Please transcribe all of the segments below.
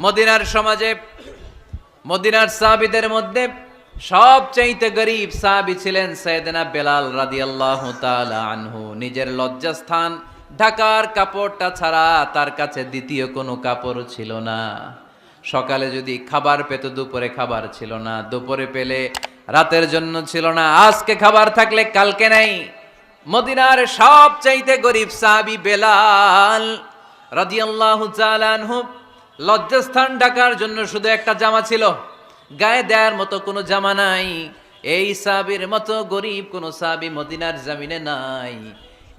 মদিনার সমাজে, মদিনার সাহাবীদের মধ্যে সবচাইতে গরীব সাহাবী ছিলেন সাইয়েদনা বেলাল রাদিয়াল্লাহু তাআলা আনহু। নিজের লজ্জাস্থান ঢাকার কাপড়টা ছাড়া তার কাছে দ্বিতীয় কোনো কাপড় ছিল না। সকালে যদি খাবার পেত, দুপুরে খাবার ছিল না, দুপুরে পেলে রাতের জন্য ছিল না, আজকে খাবার থাকলে কালকে নাই। মদিনার সবচাইতে গরীব সাহাবী বেলাল রাদিয়াল্লাহু তাআলা আনহু, লজ্জাস্থান ঢাকার জন্য শুধু একটা জামা ছিল, গায়ে দেওয়ার মতো কোনো জামা নাই। এই সাহাবীর মতো গরীব কোনো সাহাবী মদিনার জমিনে নাই।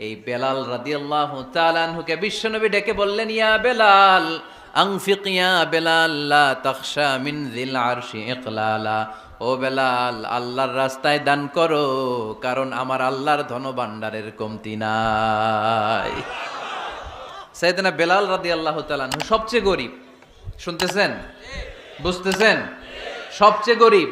এই বেলাল রাদিয়াল্লাহু তাআলা আনহুকে বিশ্বনবী ডেকে বললেন, ইয়া বেলাল আনফিক ইয়া বেলাল লা তাখশা মিন যিল আরশি ইকলালা। ও বেলাল, আল্লাহর রাস্তায় দান করো, কারণ আমার আল্লাহর ধনভাণ্ডারের কমতি নাই। সাইয়েদনা বেলাল রাদিয়াল্লাহু তাআলা আনহু সবচেয়ে গরীব। শুনতেছেন? বুঝতেছেন? সবচেয়ে গরীব।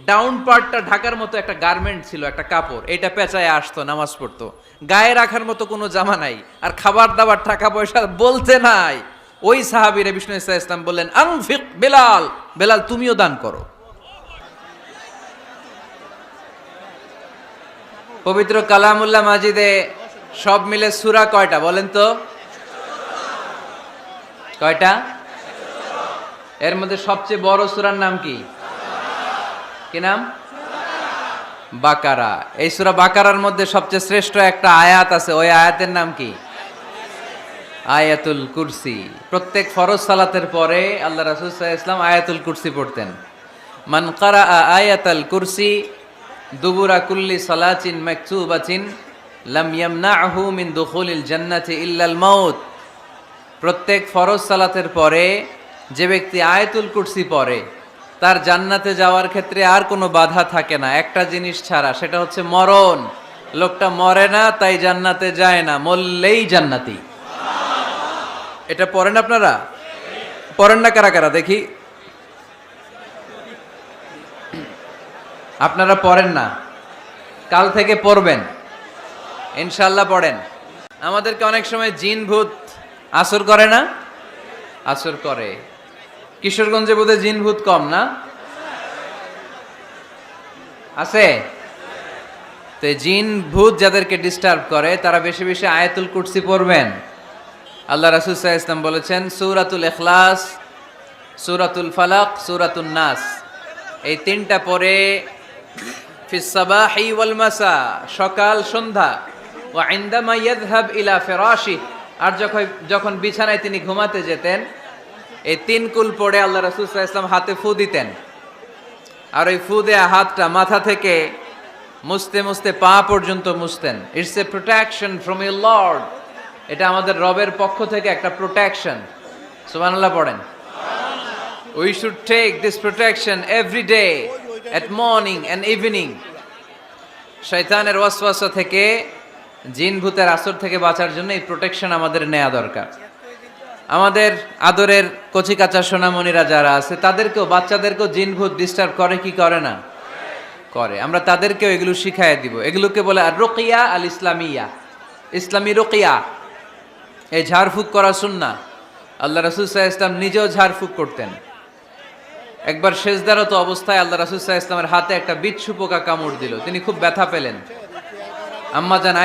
ডাউন পার্টটা ঢাকার মতো একটা গার্মেন্ট ছিল, একটা কাপড়, এটা পেঁচায় আসতো, নামাজ পড়তো। গায়ে রাখার মতো কোনো জামা নাই, আর খাবার দাবার টাকা পয়সা বলতে নাই। ওই সাহাবীরে বিষ্ণু ইসা ইসলাম বললেন, আনফিক বেলাল, বেলাল তুমিও দান করো। পবিত্র কালামুল্লাহ মাজিদে সব মিলে সূরা কয়টা বলেন তো? কয়টা? এর মধ্যে সবচেয়ে বড় সূরার নাম কি? কি নাম? বাকারা। এই সূরা বাকারার মধ্যে সবচেয়ে শ্রেষ্ঠ একটা আয়াত আছে, ওই আয়াতের নাম কি? আয়াতুল কুরসি। প্রত্যেক ফরজ সালাতের পরে আল্লাহ রাসূল সাল্লাল্লাহু আলাইহি ওয়াসাল্লাম আয়াতুল কুরসি পড়তেন। মান ক্বারাআ আয়াতাল কুরসি দুবুরা কুল্লি সালাতিন মাকতুবাতিন লাম ইয়ামনাহু মিন দুখুলিল জান্নাতি ইল্লাল মাউত। প্রত্যেক ফরজ সালাতের পরে যে ব্যক্তি আয়াতুল কুরসি পড়ে, তার জান্নাতে যাওয়ার ক্ষেত্রে আর কোনো বাধা থাকে না, একটা জিনিস ছাড়া, সেটা হচ্ছে মরণ। লোকটা মরে না, তাই জান্নাতে যায় না, মরলেই জান্নাতি। এটা পড়েন আপনারা? পড়েন না কারা কারা দেখি? আপনারা পড়েন না, কাল থেকে পড়বেন ইনশাআল্লাহ। পড়েন। আমাদেরকে অনেক সময় জিন ভূত আসর করে না? আসর করে। কিশোরগঞ্জে বোধহয় জিন ভূত কম না? আছে? তো জিন ভূত যাদেরকে ডিস্টার্ব করে, তারা বেশি বেশি আয়াতুল কুরসি পড়বেন। আল্লাহ রাসূল সাল্লাল্লাহু আলাইহি ওয়াসাল্লাম বলেছেন, সূরাতুল ইখলাস, সূরাতুল ফালাক, সূরাতুন নাস, এই তিনটা পরে ফিস সাবাহি ওয়াল মাসা, সকাল সন্ধ্যা, ওয়া ইনদামা ইয়াযহাব ইলা ফিরাশি, আর যখন বিছানায় তিনি ঘুমাতে যেতেন, এই তিন কুল পড়ে আল্লাহ রাসূল সাল্লাল্লাহু আলাইহি ওয়াসাল্লাম হাতে ফু দিতেন। আর ওই ফু দেয়া হাতটা মাথা থেকে মুছতে মুছতে পা পর্যন্ত মুছতেন। It's a protection from your lord. এটা আমাদের রবের পক্ষ থেকে একটা প্রোটেকশন। সুবহানাল্লাহ পড়েন। We should take this protection every day at morning and evening. শয়তানের ওয়াসওয়াসা থেকে, জিন ভূতের আসর থেকে বাঁচার জন্য এই প্রোটেকশন আমাদের নেওয়া দরকার। আমাদের আদরের কচিকাঁচা সোনামণিরা যারা আছে, তাদেরকেও, বাচ্চাদেরকেও জিন ভূত ডিস্টার্ব করে কি করে না? করে। আমরা তাদেরকেও এগুলো শিখাইয়া দিব। এগুলোকে বলে আর রুকিয়া আল ইসলামিয়া, ইসলামী রুকিয়া। এই ঝাড়ফুঁক করা সুন্নাহ। আল্লাহ রাসূল সাল্লাল্লাহু আলাইহি ওয়াসাল্লাম নিজেও ঝাড়ফুঁক করতেন। একবার সেজদারত অবস্থায় আল্লাহ রাসূল সাল্লাল্লাহু আলাইহি ওয়াসাল্লামের হাতে একটা বিচ্ছু পোকা কামড় দিল। তিনি খুব ব্যথা পেলেন। আম্মা জান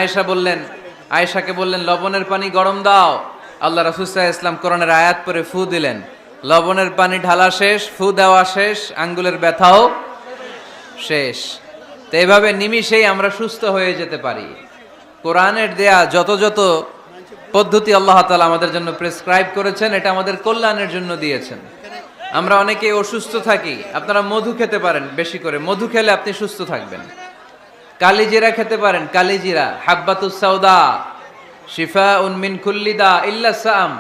আয়েশাকে বললেন, লবণের পানি গরম দাও। আল্লাহ রাসূল সাল্লাল্লাহু আলাইহি ওয়াসাল্লাম কোরআনের আয়াত পড়ে ফু দিলেন। লবণের পানি ঢালা শেষ, ফু দেওয়া শেষ, আঙ্গুলের ব্যথাও শেষ। তো এইভাবে নিমিষেই আমরা সুস্থ হয়ে যেতে পারি। কোরআনের দেয়া যত যত পদ্ধতি আল্লাহ তাআলা আমাদের জন্য প্রেসক্রাইব করেছেন, এটা আমাদের কল্যাণের জন্য দিয়েছেন। আমরা অনেকেই অসুস্থ থাকি। আপনারা মধু খেতে পারেন, বেশি করে মধু খেলে আপনি সুস্থ থাকবেন। কালিজিরা খেতে পারেন, কালিজিরা, হাব্বাতুস সাউদা শিফাউন মিন কুল্লি দা ইল্লা সাম,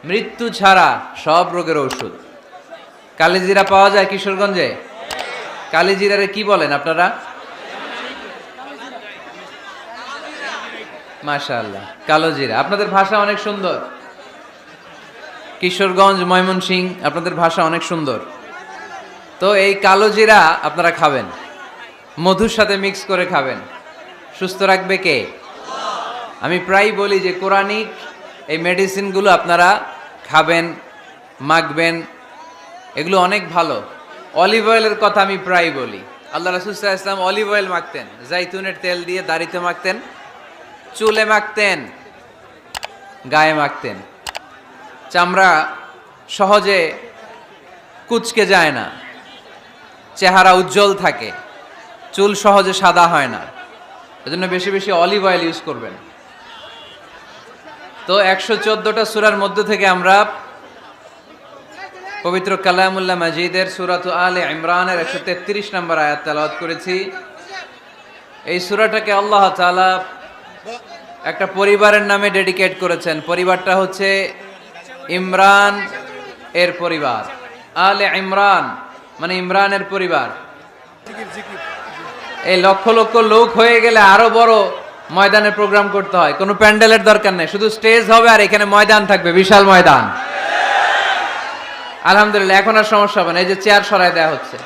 মৃত্যু ছাড়া সব রোগের ঔষধ। কালিজিরা পাওয়া যায় কিশোরগঞ্জে? কালিজিরারে কি বলেন আপনারা? মাশাআল্লাহ, কালো জিরা। আপনাদের ভাষা অনেক সুন্দর। কিশোরগঞ্জ, ময়মনসিংহ, আপনাদের ভাষা অনেক সুন্দর। তো এই কালো জিরা আপনারা খাবেন, মধুর সাথে মিক্স করে খাবেন। সুস্থ রাখবে কে? আমি প্রায় বলি যে কোরআনিক এই মেডিসিনগুলো আপনারা খাবেন, মাখবেন, এগুলো অনেক ভালো। অলিভ অয়েলের কথা আমি প্রায় বলি। আল্লাহ রাসূল সাল্লাল্লাহু আলাইহি ওয়াসাল্লাম অলিভ অয়েল মাখতেন, জাইতুনের তেল দিয়ে দাড়িতে মাখতেন, চুলে মাখতেন, গায়ে মাখতেন। চামড়া সহজে কুঁচকে যায় না, চেহারা উজ্জ্বল থাকে, চুল সহজে সাদা হয় না। এজন্য বেশি বেশি অলিভ অয়েল ইউজ করবেন। তো 114টা সূরার মধ্যে থেকে আমরা পবিত্র কালামুল্লাহ মাজিদের সূরাত আলে ইমরানের 133 নম্বর আয়াত তেলাওয়াত করেছি। এই সূরাটাকে আল্লাহ তাআলা একটা পরিবারের নামে ডেডিকেট করেছেন। পরিবারটা হচ্ছে ইমরান এর পরিবার। আলে ইমরান মানে ইমরানের পরিবার। এই লক্ষ লক্ষ লোক হয়ে গেলে আরো বড় ময়দানে প্রোগ্রাম করতে হয়, কোনো প্যান্ডেলের দরকার নেই, শুধু স্টেজ হবে আর এখানে ময়দান থাকবে, বিশাল ময়দান। আলহামদুলিল্লাহ, এখন আর সমস্যা হবে না। এই যে চেয়ার সরাই দেওয়া হচ্ছে,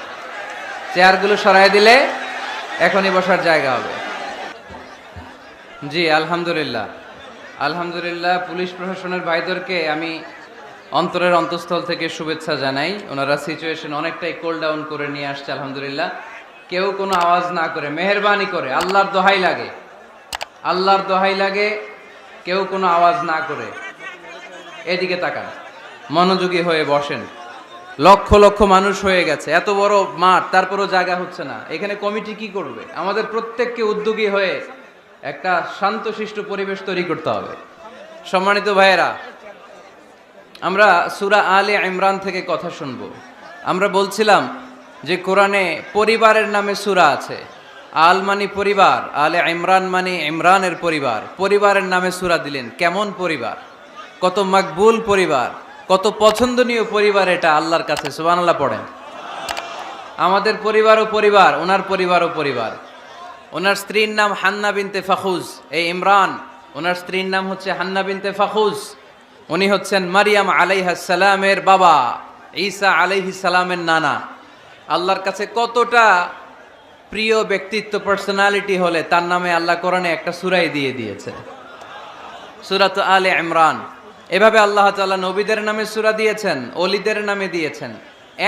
চেয়ারগুলো সরাই দিলে এখনই বসার জায়গা হবে। জি আলহামদুলিল্লাহ, আলহামদুলিল্লাহ। পুলিশ প্রশাসনের ভাইদেরকে আমি অন্তরের অন্তঃস্থল থেকে শুভেচ্ছা জানাই। ওনারা সিচুয়েশন অনেকটাই কোল ডাউন করে নিয়ে আসছে আলহামদুলিল্লাহ। কেউ কোনো আওয়াজ না করে, মেহেরবানি করে, আল্লাহর দোহাই লাগে, আল্লাহর দোহাই লাগে, কেউ কোনো আওয়াজ না করে এদিকে তাকান, মনোযোগী হয়ে বসেন। লক্ষ লক্ষ মানুষ হয়ে গেছে, এত বড় মাঠ, তারপরও জায়গা হচ্ছে না। এখানে কমিটি কি করবে? আমাদের প্রত্যেককে উদ্যোগী হয়ে একটা শান্তশিষ্ট পরিবেশ তৈরি করতে হবে। সম্মানিত ভাইয়েরা, আমরা সূরা আলে ইমরান থেকে কথা শুনব। আমরা বলছিলাম যে কোরআনে পরিবারের নামে সূরা আছে। আল মানে পরিবার, আলে ইমরান মানে ইমরানের পরিবার। পরিবারের নামে সূরা দিলেন, কেমন পরিবার, কত মাকবুল পরিবার, কত পছন্দনীয় পরিবার এটা আল্লাহর কাছে। সুবহানাল্লাহ পড়েন। আমাদের পরিবারও পরিবার, ওনার পরিবারও পরিবার। ওনার স্ত্রীর নাম হান্না বিনতে ফাখুজ। এই ইমরান, ওনার স্ত্রীর নাম হচ্ছে হান্না বিনতে ফাখুজ। উনি হচ্ছেন মারিয়াম আলাইহিস সালামের বাবা, ঈসা আলাইহিস সালামের নানা। আল্লাহর কাছে কতটা প্রিয় ব্যক্তিত্ব, পার্সোনালিটি হলে তার নামে আল্লাহ কোরআনে একটা সূরাই দিয়ে দিয়েছে, সূরাত আলে ইমরান। এভাবে আল্লাহ তাআলা নবীদের নামে সূরা দিয়েছেন, ওলিদের নামে দিয়েছেন।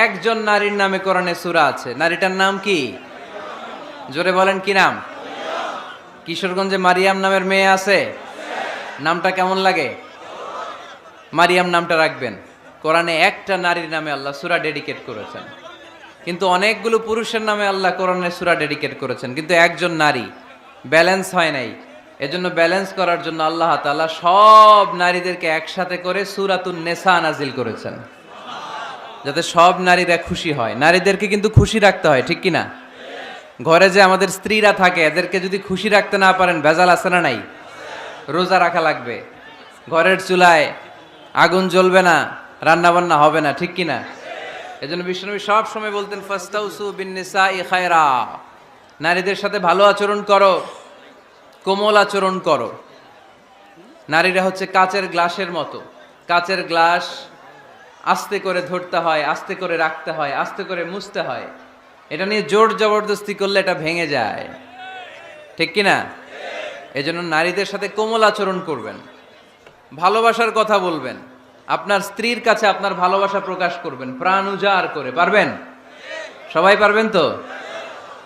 একজন নারীর নামে কোরআনে সূরা আছে। নারীটার নাম কি? জোরে বলেন, কি নাম? কিশোরগঞ্জে মারিয়াম নামের মেয়ে আছে? নামটা কেমন লাগে? মারিয়াম নামটা রাখবেন। কোরআনে একটা নারীর নামে আল্লাহ সূরা ডেডিকেট করেছেন, কিন্তু অনেকগুলো পুরুষের নামে আল্লাহ কোরআনে সূরা ডেডিকেট করেছেন, কিন্তু একজন নারী। ব্যালেন্স হয় নাই। এজন্য ব্যালেন্স করার জন্য আল্লাহ তাআলা সব নারীদেরকে একসাথে করে সূরাতুন নিসা নাজিল করেছেন, যাতে সব নারীরা খুশি হয়। নারীদেরকে কিন্তু খুশি রাখতে হয়, ঠিক কি না? ঘরে যে আমাদের স্ত্রীরা থাকে, এদেরকে যদি খুশি রাখতে না পারেন, ভেজাল আছে না নাই? রোজা রাখা লাগবে, ঘরের চুলায় আগুন জ্বলবে না, রান্না বান্না হবে না, ঠিক কি না? এজন্য বিশ্বনবী সব সময় বলতেন ফাস্তাউসু বিন্নিসাই খায়রা, নারীদের সাথে ভালো আচরণ করো, কোমল আচরণ করো। নারীরা হচ্ছে কাচের গ্লাসের মতো। কাচের গ্লাস আস্তে করে ধরতে হয়, আস্তে করে রাখতে হয়, আস্তে করে মুছতে হয়। এটা নিয়ে জোর জবরদস্তি করলে এটা ভেঙে যায়, ঠিক কি না? এজন্য নারীদের সাথে কোমল আচরণ করবেন, ভালোবাসার কথা বলবেন, আপনার স্ত্রীর কাছে আপনার ভালোবাসা প্রকাশ করবেন প্রাণ উজাড় করে। পারবেন? সবাই পারবেন তো?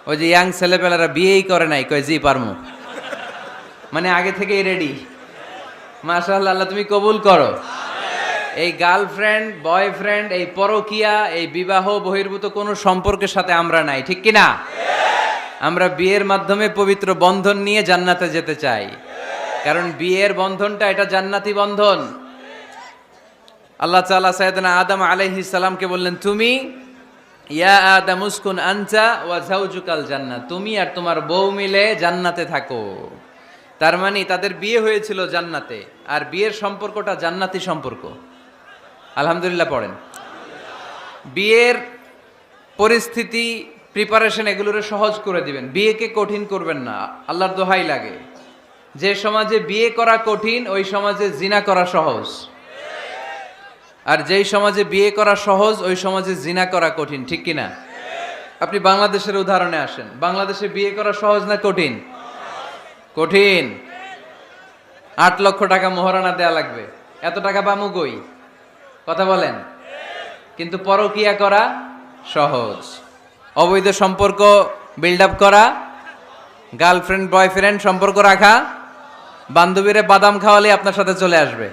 ওই যে ইয়াং ছেলেপেলেরা বিয়েই করে নাই, কয় জি পারমু, মানে আগে থেকেই রেডি। মাশাআল্লাহ, আল্লাহ তুমি কবুল করো। এই গার্লফ্রেন্ড বয়ফ্রেন্ড, এই পরকিয়া, এই বিবাহ বহির্ভূত কোনো সম্পর্কের সাথে আমরা নাই, ঠিক কি না? আমরা বিয়ের মাধ্যমে পবিত্র বন্ধন নিয়ে জান্নাতে যেতে চাই, কারণ বিয়ের বন্ধনটা এটা জান্নাতি বন্ধন। আল্লাহ তাআলা সাইয়েদনা আদম আলাইহিস সালামকে বললেন, তুমি ইয়া আদম উসকুন আনতা ওয়া যাওজুকাল জান্নাহ, তুমি আর তোমার বউ মিলে জান্নাতে থাকো। তার মানে তাদের বিয়ে হয়েছিল জান্নাতে, আর বিয়ের সম্পর্কটা জান্নাতি সম্পর্ক। আলহামদুলিল্লাহ পড়েন। বিয়ের পরিস্থিতি, প্রিপারেশন এগুলোরে সহজ করে দিবেন, বিয়েকে কঠিন করবেন না। আল্লাহর দোহাই লাগে, যে সমাজে বিয়ে করা কঠিন ওই সমাজে জিনা করা সহজ, আর যেই সমাজে বিয়ে করা সহজ ওই সমাজে জিনা করা কঠিন, ঠিক কিনা? আপনি বাংলাদেশের উদাহরণে আসেন। বাংলাদেশে বিয়ে করা সহজ না কঠিন? কঠিন। 8 লক্ষ টাকা মোহরানা দেয়া লাগবে। এত টাকা পামু কই? কথা বলেন। কিন্তু পরকিয়া করা সহজ। অবৈধ সম্পর্ক বিল্ড আপ করা, গার্লফ্রেন্ড বয়ফ্রেন্ড সম্পর্ক রাখা, বান্ধবীরে বাদাম খাওয়ালে আপনার সাথে চলে আসবে,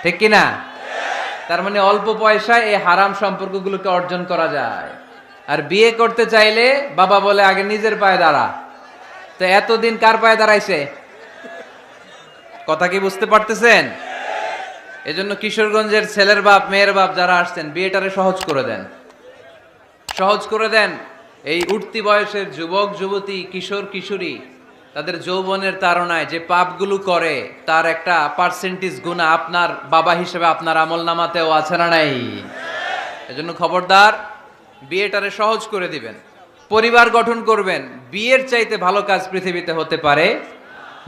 ঠিক কি না? তার মানে অল্প পয়সায় এই হারাম সম্পর্কগুলোকে অর্জন করা যায়। আর বিয়ে করতে চাইলে বাবা বলে আগে নিজের পায়ে দাঁড়া। তো এতদিন কার পায়ে দাঁড়াইছে? কথা কি বুঝতে পারতেছেন? এজন্য কিশোরগঞ্জের ছেলের বাপ মেয়ের বাপ যারা আসছেন, বিয়েটারে সহজ করে দেন, সহজ করে দেন। এই উঠতি বয়সের যুবক যুবতী, কিশোর কিশোরী, তাদের যৌবনের তাড়নায় যে পাপগুলো করে তার একটা পার্সেন্টেজ গুণা আপনার বাবা হিসেবে আপনার আমল নামাতেও আছে না নাই? এজন্য খবরদার, বিয়েটারে সহজ করে দিবেন, পরিবার গঠন করবেন। বিয়ের চাইতে ভালো কাজ পৃথিবীতে হতে পারে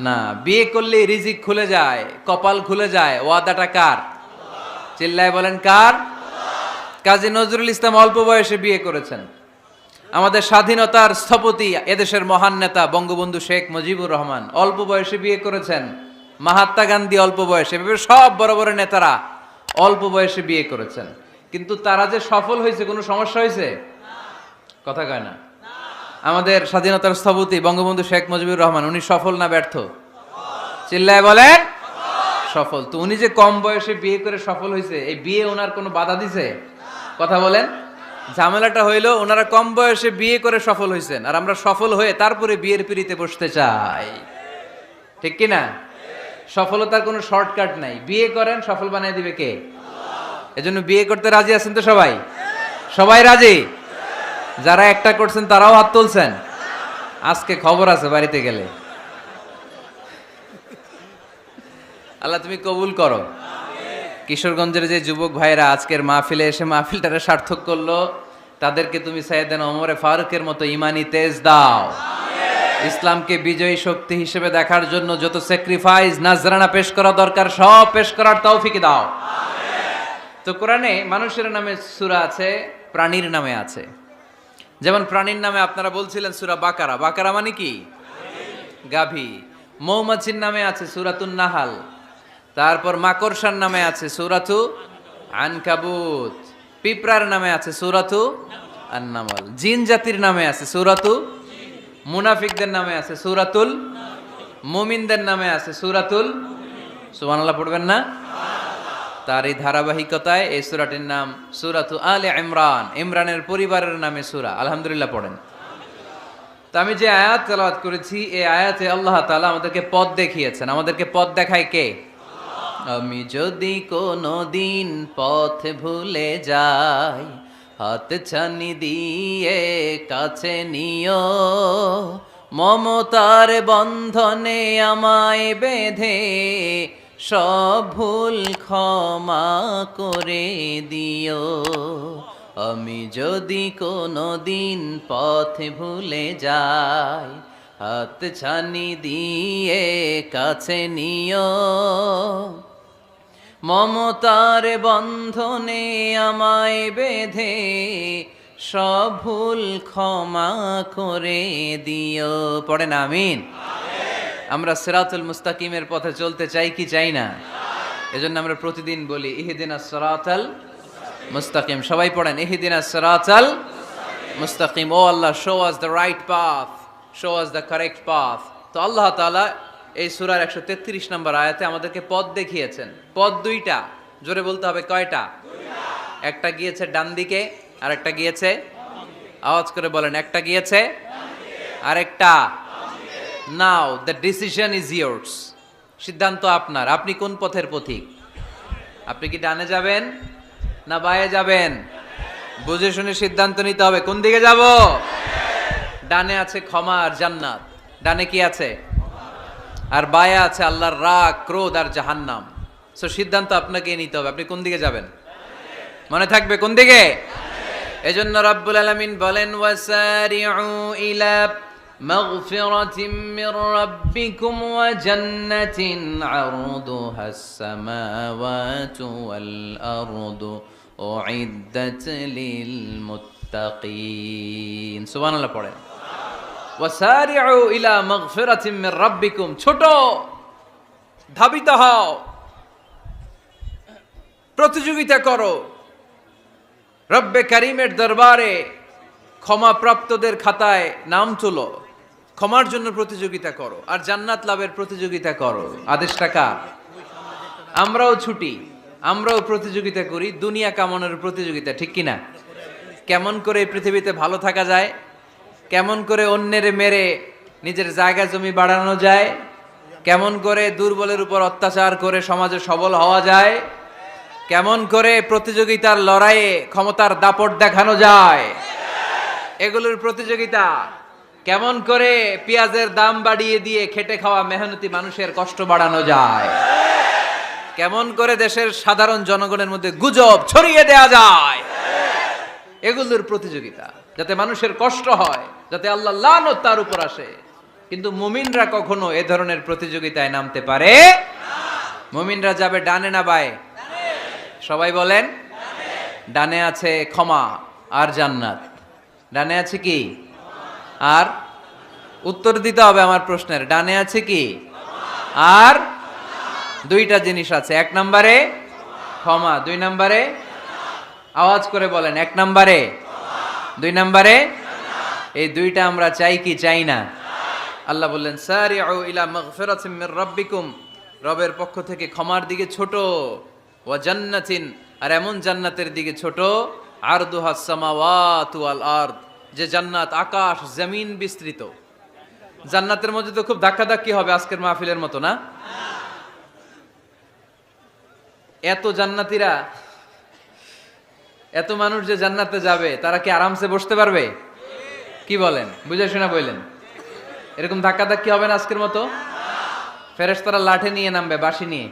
না। বিয়ে করলে রিজিক খুলে যায়, কপাল খুলে যায়। ওয়াদাটা কার? চিল্লায় বলেন কার? কাজী নজরুল ইসলাম অল্প বয়সে বিয়ে করেছেন। আমাদের স্বাধীনতার স্থপতি, এদেশের মহান নেতা বঙ্গবন্ধু শেখ মুজিবুর রহমান অল্প বয়সে বিয়ে করেছেন। মহাত্মা গান্ধী অল্প বয়সে, এভাবে সব বড় বড় নেতারা অল্প বয়সে বিয়ে করেছেন। কিন্তু তারা যে সফল হয়েছে, কোনো সমস্যা হয়েছে? কথা কয় না। আমাদের স্বাধীনতার স্থপতি বঙ্গবন্ধু শেখ মুজিবুর রহমান, উনি সফল না ব্যর্থ? চিল্লায় বলেন সফল। তো উনি যে কম বয়সে বিয়ে করে সফল হয়েছে, এই বিয়ে ওনার কোনো বাধা দিছে? কথা বলেন। ঝামেলাটা হইলো ওনারা কম বয়সে বিয়ে করে সফল হয়েছেন, আর আমরা সফল হয়ে তারপরে বিয়ের পিড়িতে বসতে চাই, ঠিক কি না? সফলতার কোনো শর্টকাট নাই। বিয়ে করেন, সফল বানিয়ে দিবে কে? এজন্য বিয়ে করতে রাজি আছেন তো সবাই? সবাই রাজি? যারা একটা করছেন তারাও হাত তুলছেন। আজকে খবর আছে বাড়িতে গেলে। আল্লাহ তুমি কবুল করো। কিশোরগঞ্জের যে যুবক ভাইরা আজকের মাহফিলে এসে মাহফিলটারে সার্থক করলো, তাদেরকে তুমি সাইয়েদনা ওমরে ফারুকের মতো ইমানি তেজ দাও। ইসলামকে বিজয়ী শক্তি হিসেবে দেখার জন্য যত স্যাক্রিফাইস নাজরানা পেশ করা দরকার সব পেশ করার তৌফিক দাও। তো কোরআনে মানুষের নামে সূরা আছে, প্রাণীর নামে আছে। যেমন প্রাণীর নামে আপনারা বলছিলেন সূরা বাকারা। বাকারা মানে কি? গাভী। মৌমাছির নামে আছে সূরাতুন নাহাল। তারপর মাকড়সার নামে আছে সূরাতু আনকাবুত। পিঁপড়ার নামে আছে সূরাতু আন-নামল। জিন জাতির নামে আছে সূরাতু, মুনাফিকদের নামে আছে সূরাতুল, মুমিনদের নামে আছে সূরাতুল। সুবহানাল্লাহ পড়বেন না? তার এই ধারাবাহিকতায় এই সূরাটির নাম সূরাতু আলে ইমরান। ইমরানের পরিবারের নামে সূরা। আলহামদুলিল্লাহ পড়েন। তো আমি যে আয়াত তেলাওয়াত করেছি, এই আয়াতে আল্লাহ তাআলা আমাদেরকে পথ দেখিয়েছেন। আমাদেরকে পথ দেখায় কে? আমি যদি কোনো দিন পথ ভুলে যাই, হাত ছানি দিয়ে কাছে নিও, মমতার বন্ধনে আমায় বেঁধে সব ভুল ক্ষমা করে দিও। আমি যদি কোনো দিন পথ ভুলে যাই, হাত ছানি দিয়ে কাছে নিও, মমতার বন্ধনে আমায় বেঁধে সব ভুল ক্ষমা করে দিও। পড়েন আমিন। আমরা সিরাতুল মুস্তাকিমের পথে চলতে চাই কি চাই না? এজন্য আমরা প্রতিদিন বলি ইহদিনাস সিরাতাল মুস্তাকিম। সবাই পড়েন ইহদিনাস সিরাতাল মুস্তাকিম। ও Allah, show us the right path, show us the correct path. তো আল্লাহ তাআলা এই সূরার 133 নম্বর আয়াতে আমাদেরকে পথ দেখিয়েছেন। পথ দুইটা, জোরে বলতে হবে কয়টা? একটা গিয়েছে ডান দিকে, আর একটা গিয়েছে, আওয়াজ করে বলেন, একটা গিয়েছে আরেকটা। নাও দ্য ডিসিশন ইজ ইয়ার্স। সিদ্ধান্ত আপনার। আপনি কোন পথের পথিক? আপনি কি ডানে যাবেন না বায়ে যাবেন? বুঝে শুনে সিদ্ধান্ত নিতে হবে। কোন দিকে যাব? ডানে আছে ক্ষমা আর জান্নাত। ডানে কি আছে? আর বায়ে আছে আল্লাহর রাগ, ক্রোধ আর জাহান্নাম। সো সিদ্ধান্ত আপনাকে নিতে হবে। আপনি কোন দিকে যাবেন? মনে থাকবে কোন দিকে। এজন্য রাব্বুল আলামিন বলেন ওয়াসারিউ ইলা মাগফিরাতিম মির রাব্বিকুম ওয়া জান্নাতিন আরদুহাস সামাওয়াতু ওয়াল আরদু উইদ্দাত লিল মুত্তাকিন। সুবহানাল্লাহ পড়েন। ওয়াসারিউ ইলা মাগফিরাতিম মির রাব্বিকুম। ছোট, ধাবিত হও, প্রতিযোগিতা করো রব্বে কারিমের দরবারে ক্ষমাপ্রাপ্তদের খাতায় নাম তোলো, ক্ষমার জন্য প্রতিযোগিতা করো, আর জান্নাত লাভের প্রতিযোগিতা করো। আদেশটা কার? আমরাও ছুটি, আমরাও প্রতিযোগিতা করি, দুনিয়া কামানোর প্রতিযোগিতা, ঠিক কিনা? কেমন করে এই পৃথিবীতে ভালো থাকা যায়, কেমন করে অন্যের মেরে নিজের জায়গা জমি বাড়ানো যায়, কেমন করে দুর্বলের উপর অত্যাচার করে সমাজে সবল হওয়া যায়, কেমন করে প্রতিযোগিতার লড়াইয়ে ক্ষমতার দাপট দেখানো যায়, এগুলোর প্রতিযোগিতা। কেমন করে পেঁয়াজের দাম বাড়িয়ে দিয়ে খেটে খাওয়া মেহনতি মানুষের কষ্ট বাড়ানো যায়, কেমন করে দেশের সাধারণ জনগণের মধ্যে গুজব ছড়িয়ে দেয়া যায়, এগুলোর প্রতিযোগিতা, যাতে মানুষের কষ্ট হয়, যাতে আল্লাহ লানত তার উপর আসে। কিন্তু মুমিনরা কখনো এ ধরনের প্রতিযোগিতায় নামতে পারে না। মুমিনরা যাবে ডানে না বায়ে? সবাই বলেন, ডানে আছে ক্ষমা আর জান্নাত। ডানে আছে কি? আর উত্তর দিতে হবে আমার প্রশ্নের, ডানে আছে কি? আর দুইটা জিনিস আছে, এক নম্বরে ক্ষমা, দুই নম্বরে আওয়াজ করে বলেন, এক নম্বরে, দুই নম্বরে। এই দুইটা আমরা চাই কি চাই না? আল্লাহ বললেন সারিউ ইলা মাগফিরাতিন মির রাব্বিকুম, রবের পক্ষ থেকে ক্ষমার দিকে ছোট, ওয়া জান্নাতিন, আর এমন জান্নাতের দিকে ছোট, আরদুহাস সামাওয়াতু ওয়াল আরদ, যে জান্নাত আকাশ জমিন বিস্তৃত। জান্নাতের মধ্যে তো খুব ধাক্কাধাক্কি হবে আজকের মাহফিলের মতো না? এত জান্নাতীরা, এত মানুষ যে জান্নাতে যাবে, তারা কি আরামসে বসতে পারবে? কি বলেন? বুঝে শোনা বললেন, এরকম ধাক্কাধাক্কি হবে না আজকের মতো? ফেরেশতারা লাঠি নিয়ে নামবে, বাঁশি নিয়ে,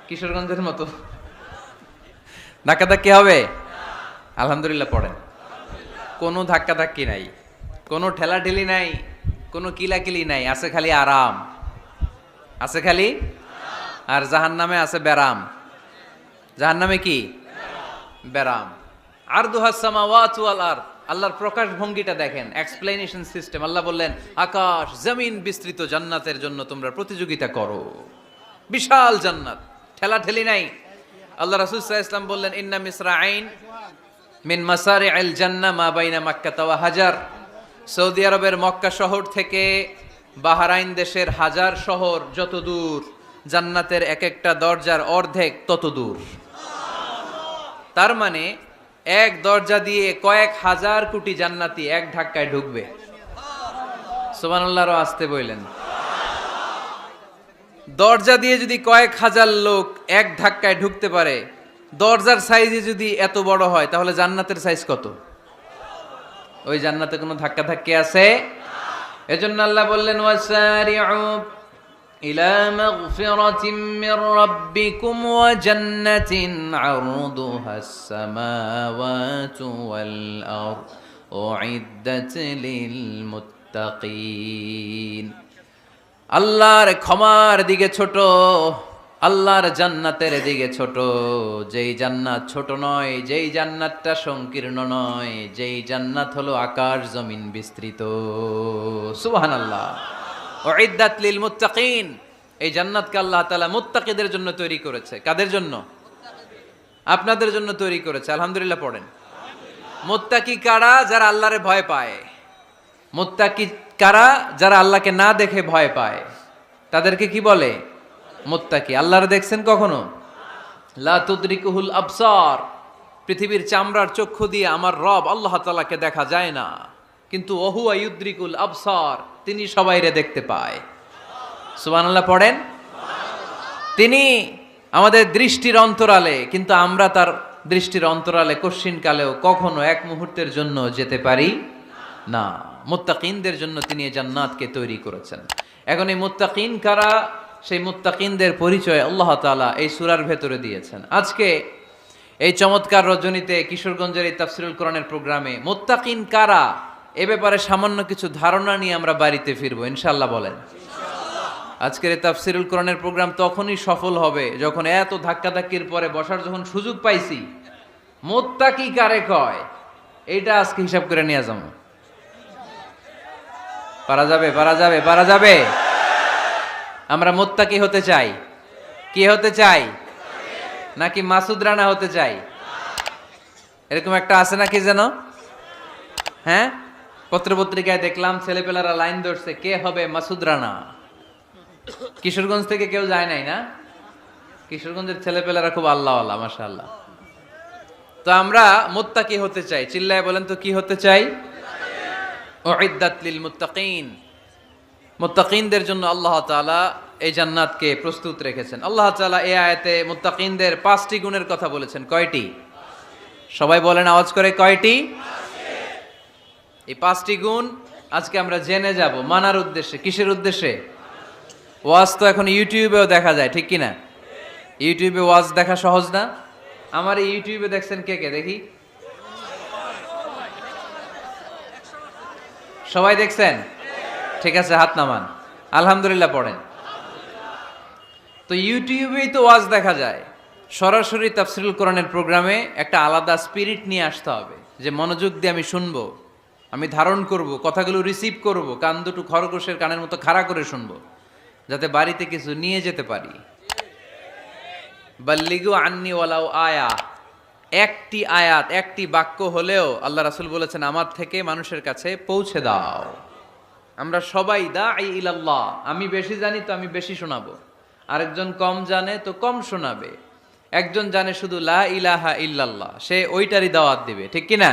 কিশোরগঞ্জের মতো ধাক্কাধাক্কি হবে? আলহামদুলিল্লাহ পড়েন। কোনো ধাক্কাধাক্কি নাই, কোনো ঠেলাঠেলি নাই, কোনো কিলাকিলি নাই, আছে খালি আরাম, আছে খালি। আর জাহান্নামে আছে ব্যারাম। জাহান্নামে কি? ব্যারাম। আরদুহাস সামাওয়াতু ওয়াল আরদ, আল্লাহর প্রকাশ ভঙ্গিটা দেখেন, এক্সপ্লেনেশন সিস্টেম। আল্লাহ বললেন আকাশ জমিন বিস্তৃত জান্নাতের জন্য তোমরা প্রতিযোগিতা করো। বিশাল জান্নাত, ঠেলাঠেলি নাই। আল্লাহ রাসূল সাল্লাল্লাহু আলাইহি ওয়াসাল্লাম বললেন ইন্না মিসরাঈন মিন মাসারি'আল জান্নাহ মা বাইনা মাক্কাহ ওয়া হাজার। সৌদি আরবের মক্কা শহর থেকে বাহরাইন দেশের হাজার শহর যত দূর, জান্নাতের এক একটা দরজার অর্ধেক তত দূর। তার মানে এক দরজা দিয়ে কয়েক হাজার কোটি জান্নাতি এক ধাক্কায় ঢুকবে। সুবহানাল্লাহর আসতে বললেন, দরজা দিয়ে যদি কয়েক হাজার লোক এক ধাক্কায় ঢুকতে পারে, দরজার সাইজে যদি এত বড় হয়, তাহলে জান্নাতের সাইজ কত? ওই জান্নাতে কোনো ধাক্কা ধাক্কি আছে? এজন্য আল্লাহ বললেন ওয়াসারিউ ইলা মাগফিরাতিন মির রাব্বিকুম ওয়া জান্নাতিন আরদুহাস সামাওয়াতু ওয়াল আরদ উইদ্দাত লিল মুত্তাকিন। আল্লাহর ক্ষমার দিকে ছোট, আল্লাহর জান্নাতের দিকে ছোট। যেই জান্নাত ছোট নয়, যেই জান্নাতটা সংকীর্ণ নয়, যেই জান্নাত হলো আকাশ জমিন বিস্তৃত। সুবহানাল্লাহ। উইদ্দাত লিল মুত্তাকিন, এই জান্নাতকে আল্লাহ তাআলা মুত্তাকিদের জন্য তৈরি করেছে। কাদের জন্য? আপনাদের জন্য তৈরি করেছে। আলহামদুলিল্লাহ পড়েন। মুত্তাকি কারা? যারা আল্লাহরে ভয় পায়। মুত্তাকি কারা? যারা আল্লাহকে না দেখে ভয় পায়, তাদেরকে কি বলে? মুত্তাকি। আল্লাহরে দেখছেন কখনো? লা তুদরিকুহুল আবসার, পৃথিবীর চামড়ার চক্ষু দিয়ে আমার রব আল্লাহ তাআলাকে দেখা যায় না, কিন্তু ওহুয়া ইউদ্রিকুল আবসার, তিনি সবাইরে দেখতে পায়। সুবহানাল্লাহ পড়েন। তিনি আমাদের দৃষ্টির অন্তরালে, কিন্তু আমরা তার দৃষ্টির অন্তরালে কশ্চিনকালেও কখনো এক মুহূর্তের জন্য যেতে পারি না। মুত্তাকিনদের জন্য তিনি এই জান্নাতকে তৈরি করেছেন। এখন এই মুত্তাকিন কারা, সেই মুত্তাকিনদের পরিচয় আল্লাহ তাআলা এই সূরার ভেতরে দিয়েছেন। আজকে এই চমৎকার রজনীতে কিশোরগঞ্জের এই তাফসীরুল কোরআনের প্রোগ্রামে মুত্তাকিন কারা, এ ব্যাপারে সামান্য কিছু ধারণা নিয়ে আমরা বাড়িতে ফিরবো ইনশাআল্লাহ। বলেন আজকের এই তাফসীরুল কোরআনের প্রোগ্রাম তখনই সফল হবে যখন এত ধাক্কাধাক্কির পরে বসার যখন সুযোগ পাইছি, মুত্তাকি কারে কয় এইটা আজকে হিসাব করে নিয়ে যাবো। পারা যাবে? পারা যাবে? পারা যাবে? আমরা মুত্তাকি হতে চাই। কি হতে চাই? নাকি মাসুদ রানা হতে চাই? এরকম একটা আছে নাকি যেন? হ্যাঁ, পত্রপত্রিকায় দেখলাম ছেলেপেলারা লাইন ধরছে, কে হবে মাসুদ রানা। কিশোরগঞ্জ থেকে কেউ যায় নাই না? কিশোরগঞ্জের ছেলেপেলারা খুব আল্লাহওয়ালা, মাশাআল্লাহ। তো আমরা মুত্তাকি হতে চাই, চিল্লায় বলেন তো কি হতে চাই? উইদ্দাত লিল মুত্তাকিন। মুত্তাকিনদের জন্য আল্লাহ তাআলা এই জান্নাতকে প্রস্তুত রেখেছেন। আল্লাহ তাআলা এই আয়াতে মুত্তাকিনদের 5টি গুণের কথা বলেছেন। কয়টি? সবাই বলেন আওয়াজ করে, কয়টি? এই 5টি গুণ আজকে আমরা জেনে যাব মানার উদ্দেশ্যে। কিসের উদ্দেশ্যে? ওয়াজ তো এখন ইউটিউবেও দেখা যায়, ঠিক কিনা? ইউটিউবে ওয়াজ দেখা সহজ না? আমার এই ইউটিউবে দেখছেন কে কে দেখি? সবাই দেখছেন? ঠিক আছে, হাত নামান, আলহামদুলিল্লাহ পড়েন। তো ইউটিউবেই তো ওয়াজ দেখা যায়। সরাসরি তাফসীরুল কোরআনের প্রোগ্রামে একটা আলাদা স্পিরিট নিয়ে আসতে হবে, যে মনোযোগ দিয়ে আমি শুনবো, আমি ধারণ করব, কথাগুলো রিসিভ করব, কান দুটো খরগোশের কানের মতো খাড়া করে শুনবো, যাতে বাড়িতে কিছু নিয়ে যেতে পারি। বাল্লিগু আন্নি ওয়ালাউ আয়া, একটি আয়াত, একটি বাক্য হলেও আল্লাহ রাসূল বলেছেন আমার থেকে মানুষের কাছে পৌঁছে দাও। আমরা সবাই দাঈ ইলাল্লাহ, আমি বেশি জানি তো আমি বেশি শোনাবো, আরেকজন কম জানে তো কম শোনাবে, একজন জানে শুধু লা ইলাহা ইল্লাল্লাহ, সে ওইটারই দাওয়াত দিবে, ঠিক কি না?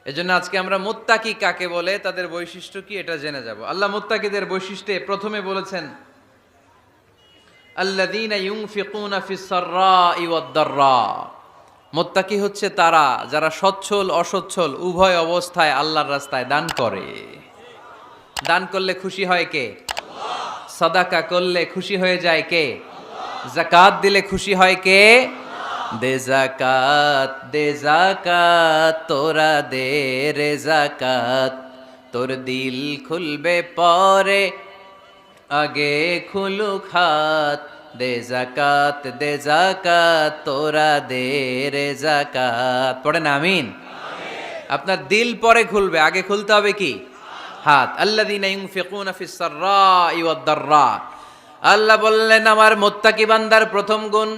এজন্য আজকে আমরা মুত্তাকি কাকে বলে, তাদের বৈশিষ্ট্য কি, এটা জেনে যাব। আল্লাহ মুত্তাকিদের বৈশিষ্ট্যে প্রথমে বলেছেন আল্লাযীনা ইউনফিকুনা ফিস সাররাই ওয়াদ দাররা। মুত্তাকি হচ্ছে তারা যারা সচ্ছল অসচ্ছল উভয় অবস্থায় আল্লাহর রাস্তায় দান করে। দান করলে খুশি হয় কে? আল্লাহ। সাদাকা করলে খুশি হয়ে যায় কে? আল্লাহ। যাকাত দিলে খুশি হয় কে? দে যাকাত, দে যাকাত, তোরা দে রে যাকাত, তোর দিল খুলবে পরে আগে খুলুক হাত। দে যাকাত, দে যাকাত, তোরা দে রে যাকাত। পড়েন আমিন। আপনার দিল পরে খুলবে, আগে খুলতে হবে কি? হাত। আল্লাযীনা ইউনফিকুনা ফিস সাররাই ওয়াদ দাররা। আল্লাহ বললেন আমার মুত্তাকি বান্দার প্রথম গুণ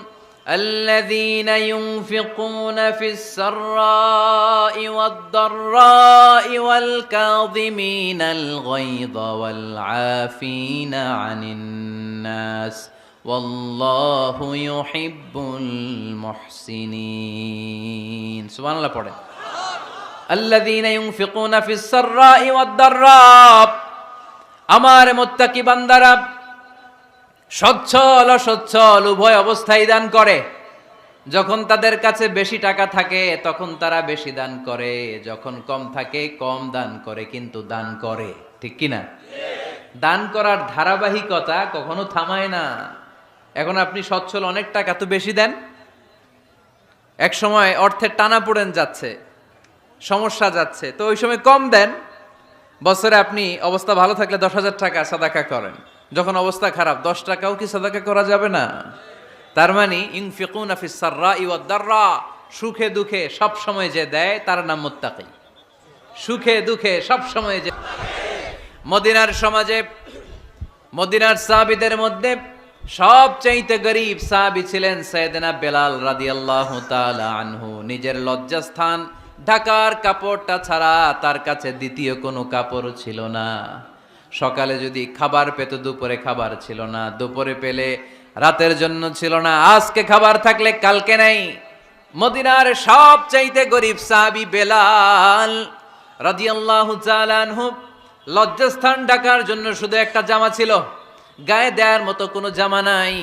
الذين ينفقون في السراء والضراء والكاظمين الغيظ والعافين عن الناس والله يحب المحسنين سبحان الله পড়ে الذين ينفقون في السراء والضراء আমার মুত্তাকি বান্দারা সচ্ছল অসচ্ছল উভয় অবস্থায় দান করে। যখন তাদের কাছে বেশি টাকা থাকে তখন তারা বেশি দান করে, যখন কম থাকে কম দান করে, কিন্তু দান করে, ঠিক কিনা? দান করার ধারাবাহিকতা কখনো থামায় না। এখন আপনি সচ্ছল, অনেক টাকা তো বেশি দেন, এক সময় অর্থের টানাপোড়েন যাচ্ছে, সমস্যা যাচ্ছে, তো ওই সময় কম দেন। বছরে আপনি অবস্থা ভালো থাকলে 10,000 টাকা সাদাকা করেন, যখন অবস্থা খারাপ 10 টাকাও কি সাদাকা করা যাবে না? তার মানে ইনফিকুনা ফিস সাররাই ওয়াদ দাররা, সুখে দুঃখে সব সময় যে দেয় তার নাম মুত্তাকি। সুখে দুঃখে সব সময় যে। মদিনার সমাজে মদিনার সাহাবীদের মধ্যে সবচাইতে গরীব সাহাবী ছিলেন সাইয়েদনা বেলাল রাদিয়াল্লাহু তাআলা আনহু। নিজের লজ্জাস্থান ঢাকার কাপড়টা ছাড়া তার কাছে দ্বিতীয় কোনো কাপড় ছিল না। সকালে যদি খাবার পেত, দুপুরে খাবার ছিল না, দুপুরে পেলে রাতের জন্য ছিল না, আজকে খাবার থাকলে কালকে নাই। মদিনার সবচাইতে গরীব সাহাবী বেলাল রাদিয়াল্লাহু তাআলা আনহু, লজ্জাস্থান ঢাকার জন্য শুধু একটা জামা ছিল, গায়ে দেওয়ার মতো কোনো জামা নাই।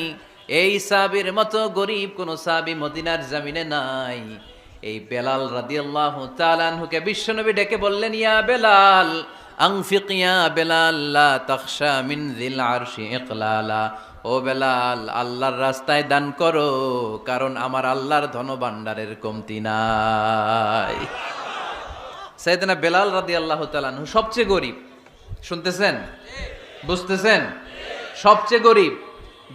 এই সাহাবীর মতো গরীব কোন সাহাবী মদিনার জমিনে নাই। এই বেলাল রাদিয়াল্লাহু তাআলা আনহুকে বিশ্বনবী ডেকে বললেন, ইয়া বেলাল আনফিক ইয়া বেলাল লা তাখশা মিন যিল আরশি ইকলালা। ও বেলাল, আল্লাহর রাস্তায় দান করো, কারণ আমার আল্লাহর ধনভাণ্ডারের কমতি নাই। সাইয়েদনা বেলাল রাদিয়াল্লাহু তাআলা আনহু সবচেয়ে গরীব। শুনতেছেন? বুঝতেছেন? সবচেয়ে গরীব।